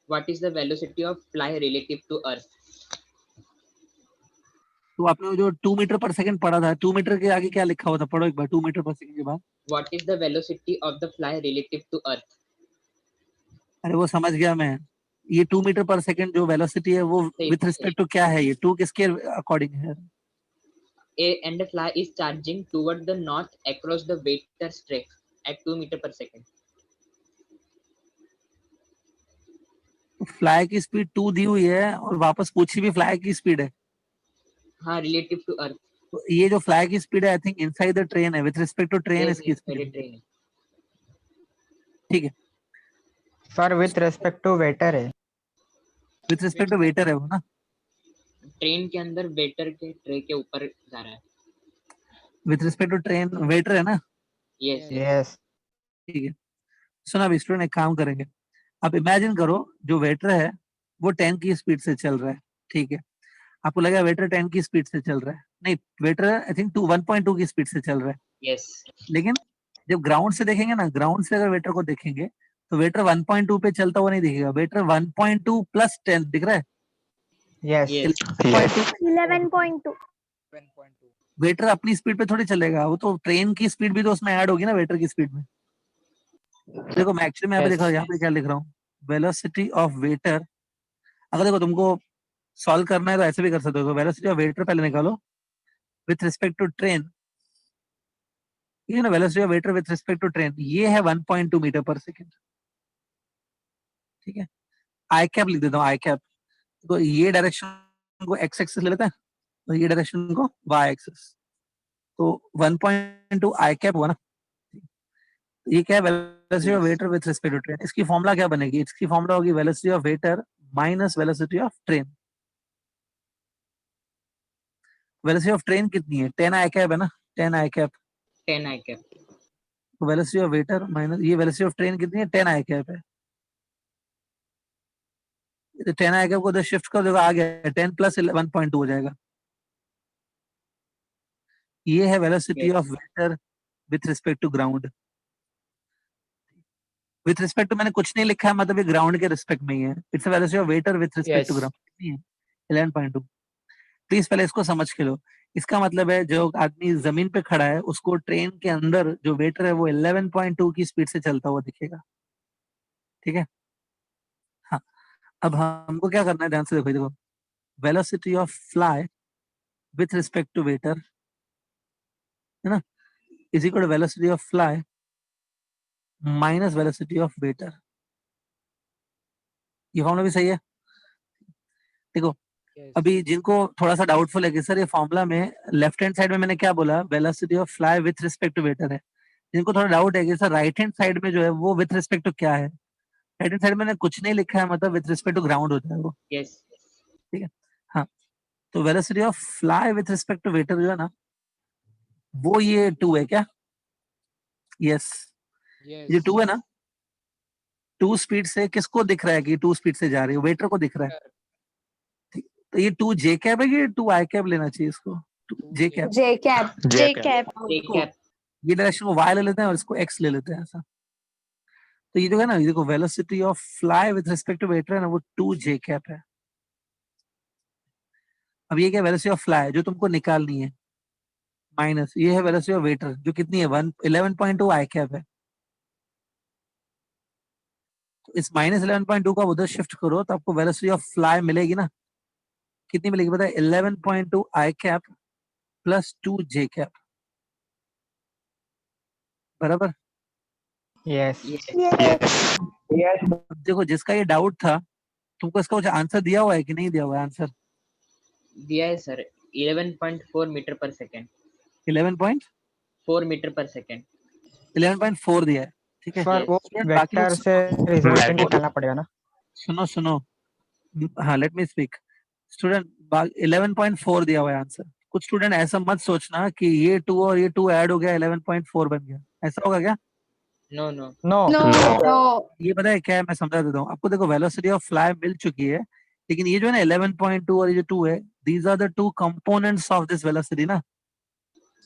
velocity of fly relative to Earth? तो आपने वो जो 2 मीटर पर सेकंड पढ़ा था, 2 मीटर के आगे क्या लिखा हुआ था? पढ़ो एक बार 2 मीटर पर सेकंड के बाद। What is the velocity of the fly relative to Earth? अरे वो समझ गया मैं, ये 2 मीटर पर सेकंड जो वेलोसिटी है वो Same, विथ रिस्पेक्ट टू क्या है? ये 2 किसके अकॉर्डिंग है? And a fly is charging toward the north across the waiter's tray at 2 meter per second. Fly की स्पीड 2 दी हुई है और वापस पूछी भी फ्लाई की स्पीड है। हाँ, relative to Earth. तो ये जो फ्लाई की स्पीड है I think inside the train है, with respect to train Yes, इसकी yes, स्पीड मेरे है, train है। ठीक है। Sir with respect to waiter है। विथ रिस्पेक्ट टू वेटर है वो ना, ट्रेन के अंदर वेटर के ट्रे के ऊपर जा रहा है। With respect to train water है ना, Yes, yes. यस ठीक है। सुना अभी स्टूडेंट, एक काम करेंगे। आप इमेजिन करो जो वेटर है वो 10 की स्पीड से चल रहा है, ठीक है। आपको लगा वेटर 10 की स्पीड से चल रहा है? नहीं, वेटर आई थिंक 1.2 की स्पीड से चल रहा है। Yes. लेकिन जब ग्राउंड से देखेंगे ना, ग्राउंड से अगर वेटर को देखेंगे तो वेटर 1.2 पे चलता हुआ नहीं दिखेगा, वेटर 1.2 प्लस 10 दिख रहा है। Yes Yes. 11.2. 1.2. वेटर अपनी स्पीड पे थोड़ी चलेगा, वो तो ट्रेन की स्पीड भी तो उसमें ऐड होगी ना वेटर की स्पीड में। देखो मैं एक्चुअली यहाँ पे Yes. लिखा, यहाँ पे क्या लिख रहा हूँ, वेलोसिटी ऑफ वेटर। अगर देखो तुमको सॉल्व करना है तो ऐसे भी कर सकते हो, वेलोसिटी ऑफ वेटर पहले निकालो विथ रिस्पेक्ट टू ट्रेन, ये ना velocity of water with respect to train, ये है 1.2 मीटर पर सेकंड, ठीक है। आई कैप लिख देता हूँ, आई कैप। तो ये डायरेक्शन को एक्स एक्सिस ले लेते हैं और ये डायरेक्शन को वाई एक्सिस, तो 1.2 आई कैप हुआ ना। ये क्या है? Velocity of Yes. Water with respect to train. इसकी फॉर्मूला क्या बनेगी? इसकी फॉर्मूला होगी velocity of water minus velocity of train. Velocity of train कितनी है? 10 आई कैप है ना, 10 आई कैप। 10 I cap. तो वेलोसिटी ऑफ वेटर माइनस ये वेलोसिटी ऑफ ट्रेन कितनी है? 10 आई कैप है। 10 आई कैप को उधर शिफ्ट कर देगा, आ गया 10 प्लस 1.2 हो जाएगा। ये है velocity Yes. Of water with respect to ground. With respect to मैंने कुछ नहीं लिखा है, मतलब ये ग्राउंड के रिस्पेक्ट में ही है। It's velocity of water with respect to Yes. Ground, कितनी है? 11.2। प्लीज पहले इसको समझ के लो। इसका मतलब है जो आदमी जमीन पे खड़ा है उसको ट्रेन के अंदर जो वेटर है वो 11.2 की स्पीड से चलता हुआ दिखेगा, ठीक है। हाँ, अब हमको क्या करना है, ध्यान से देखो, देखो velocity of fly with respect to waiter है ना, is equal to velocity of fly minus velocity of water. ये फॉर्मूला भी सही है। देखो Yes. अभी जिनको थोड़ा सा डाउटफुल है कि सर ये फॉर्मूला में लेफ्ट हैंड साइड में मैंने क्या बोला, velocity of fly with respect to waiter है, जिनको थोड़ा डाउट है कि सर राइट हैंड साइड में जो है वो विथ रिस्पेक्ट टू क्या है, राइट हैंड साइड में मैंने कुछ नहीं लिखा है, मतलब विथ रिस्पेक्ट टू ग्राउंड होता है वो, Yes. ठीक है। हाँ, तो velocity of fly with respect to water जो है ना वो ये 2 है क्या? Yes, Yes. ये 2 है ना। 2 स्पीड से किसको दिख रहा है कि 2 स्पीड से जा रही है? वेटर को दिख रहा है। तो ये 2 जे कैब है कि 2 आई कैब लेना चाहिए इसको? J cap. J cap. J cap. J cap. ये डायरेक्शन को y ले लेते हैं और इसको x ले लेते हैं ऐसा। तो ये जो है ना, ये देखो velocity of fly with respect to waiter है ना, वो 2j कैप है। अब ये क्या वेलोसिटी ऑफ फ्लाई जो तुमको निकालनी है, माइनस ये है वेलोसिटी ऑफ वेटर जो कितनी है 11.2 आई कैप है। तो इस माइनस 11.2 को आप उधर शिफ्ट करो तो आपको वेलोसिटी ऑफ फ्लाई मिलेगी ना, कितनी मिलेगी पता है? 11.2 आई कैप प्लस 2j कैप, बराबर। Yes. Yes. Yes. Yes. अब देखो जिसका ये डाउट था, तुमको इसका कुछ आंसर दिया हुआ है कि नहीं दिया हुआ है आंसर? दिया है सर 11.4 मीटर पर सेकेंड। 11.4 मीटर पर सेकेंड। दिया है, ठीक है। सर वो Student, बाकी लोग वेक्टर से रिजल्टेंट Vector. निकालना पड़ेगा ना? सुनो, हाँ लेट मी स्पीक। स्टूडेंट 11.4 दिया हुआ है आंसर। कुछ स्टूडेंट ऐसा मत सोचना कि ये 2 और ये 2 ऐड हो गया 11.4 बन गया, ऐसा होगा क्या? No no. No. No. No. No. ये पता है क्या है, मैं समझा देता हूँ आपको। देखो वेलोसिटी ऑफ फ्लाई मिल चुकी है, लेकिन ये जो है ना 11.2 और ये जो 2 है, these are the 2 components of this velocity ना।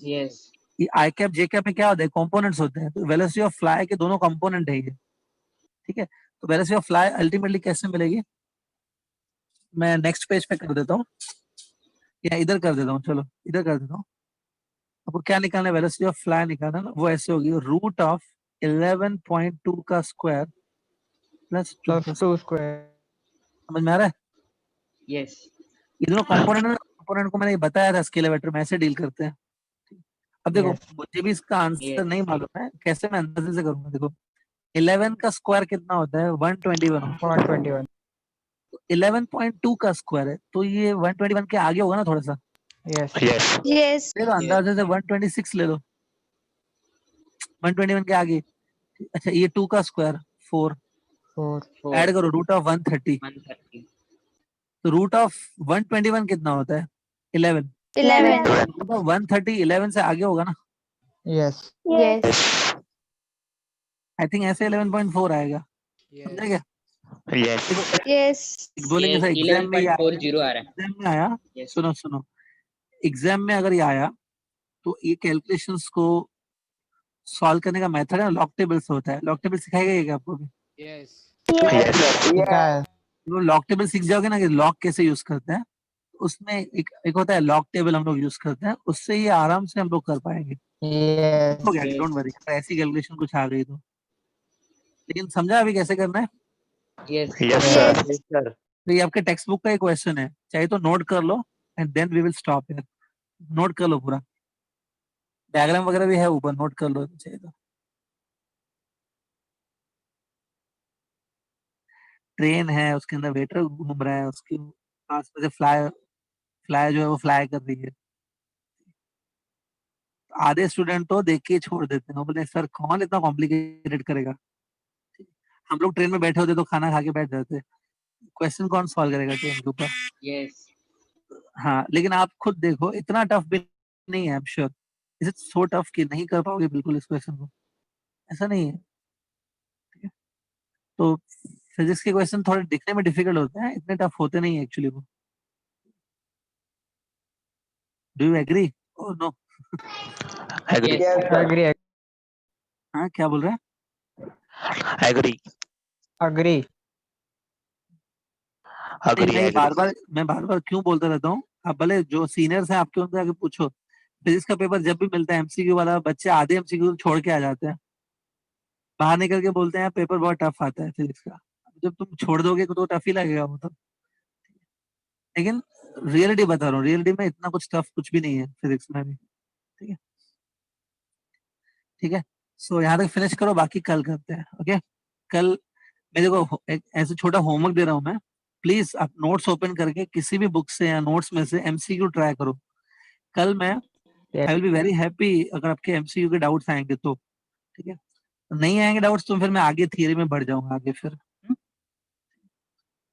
यस। ये आई कैप जे कैप में क्या होता है? कंपोनेंट्स होते हैं। तो वेलोसिटी ऑफ फ्लाई के दोनों कंपोनेंट है ये, ठीक है। तो वेलोसिटी ऑफ फ्लाई अल्टीमेटली कैसे मिलेगी? मैं नेक्स्ट पेज पे कर देता हूँ या इधर कर देता हूँ, चलो इधर कर देता हूँ। आपको क्या निकालना है? वेलोसिटी ऑफ फ्लाई निकालना ना, वो ऐसे होगी रूट ऑफ 11.2 का स्क्वायर प्लस 2 Plus का 2 square. समझ में आ रहा है? यस। ये दोनों कंपोनेंट को मैंने बताया था स्केलर वेक्टर में ऐसे डील करते हैं। अब देखो Yes. मुझे भी इसका आंसर Yes. नहीं मालूम है, कैसे मैं अंदाजे से करूंगा? देखो 11 का स्क्वायर कितना होता है? 121 होता है। 121. 11.2 का स्क्वायर है तो ये 121 के आगे होगा ना थोड़ा सा। Yes. Yes. Yes. ले लो अंदाजे से 126 ले लो, 121 के आगे। अच्छा ये 2 का स्क्वायर 4, 4. ऐड करो रूट ऑफ 130, 130। तो रूट ऑफ 121 कितना होता है? 11। 11. रूट ऑफ 130 11 से आगे होगा ना। Yes. Yes. आई थिंक ऐसे 11.4 आएगा, समझा क्या? Yes. देखो Yes. बोलेंगे सर एग्जाम में ये आया, 11.40 आ रहा है। एग्जाम में आया। Yes. सुनो एग्जाम में अगर ये आया तो ये कैलकुलेशंस को सॉल्व करने का मेथड है लॉग टेबल से होता है। लॉग टेबल सिखाएगा क्या आपको भी? Yes. Yes. क्या है? वो लॉग टेबल सीख जाओगे ना कि लॉग कैसे यूज करते हैं, उसमें एक होता है लॉग टेबल हम लोग यूज करते हैं, उससे ये आराम से हम लोग कर पाएंगे। Yes. हो गया, Yes. Don't worry. ऐसी कैलकुलेशन कुछ आ गई तो, लेकिन समझा अभी कैसे करना है? Yes. Yes, sir. Yes. तो ये आपके टेक्स्ट बुक का एक क्वेश्चन है, चाहे तो नोट कर लो and then we will stop here. Note कर लो पूरा, डायग्राम वगैरह भी है ऊपर, नोट कर लो चाहिए तो। ट्रेन है, उसके अंदर वेटर घूम रहा है, उसके पास में से फ्लाई जो है वो फ्लाई कर रही है। आधे स्टूडेंट तो देख के ही छोड़ देते हैं, वो बोलते हैं सर कौन इतना कॉम्प्लिकेटेड करेगा। हम लोग ट्रेन में बैठे होते तो खाना खा के बैठ जाते, क्वेश्चन कौन सॉल्व करेगा ट्रेन के ऊपर? Yes. हाँ लेकिन आप खुद देखो इतना टफ भी नहीं है, I am sure is it so tough कि नहीं कर पाओगे बिल्कुल इस क्वेश्चन को, ऐसा नहीं है, ठीक है। तो फिजिक्स के क्वेश्चन थोड़े दिखने में डिफिकल्ट होते हैं, इतने टफ होते नहीं है एक्चुअली वो। डू यू एग्री और नो? Agree. Yes. Agree. हाँ क्या बोल रहे हैं? Agree. Agree. नहीं, Agree. Agree. मैं बार बार क्यों बोलता रहता हूँ? आप भले जो सीनियर्स हैं आपके उनसे आगे पूछो, फिजिक्स का पेपर जब भी मिलता है एमसीक्यू वाला, बच्चे आधे एमसीक्यू छोड़ के आ जाते हैं, बाहर निकल के बोलते हैं पेपर बहुत टफ आता है फिजिक्स का। जब तुम छोड़ दोगे तो टफ ही लगेगा वो तो। लेकिन रियलिटी बता रहा हूँ, रियलिटी में इतना कुछ टफ कुछ भी नहीं है फिजिक्स में भी, ठीक है। ठीक है, सो यहाँ तक फिनिश करो, बाकी कल करते हैं। ओके, कल मैं देखो एक ऐसे छोटा होमवर्क दे रहा हूँ मैं, प्लीज आप नोट्स ओपन करके किसी भी बुक से या नोट्स में से एमसीक्यू ट्राई करो। कल मैं Yes. I will be very happy अगर आपके एमसीक्यू के डाउट्स आएंगे तो, ठीक है। नहीं आएंगे डाउट्स तो फिर मैं आगे थियरी में बढ़ जाऊंगा आगे फिर।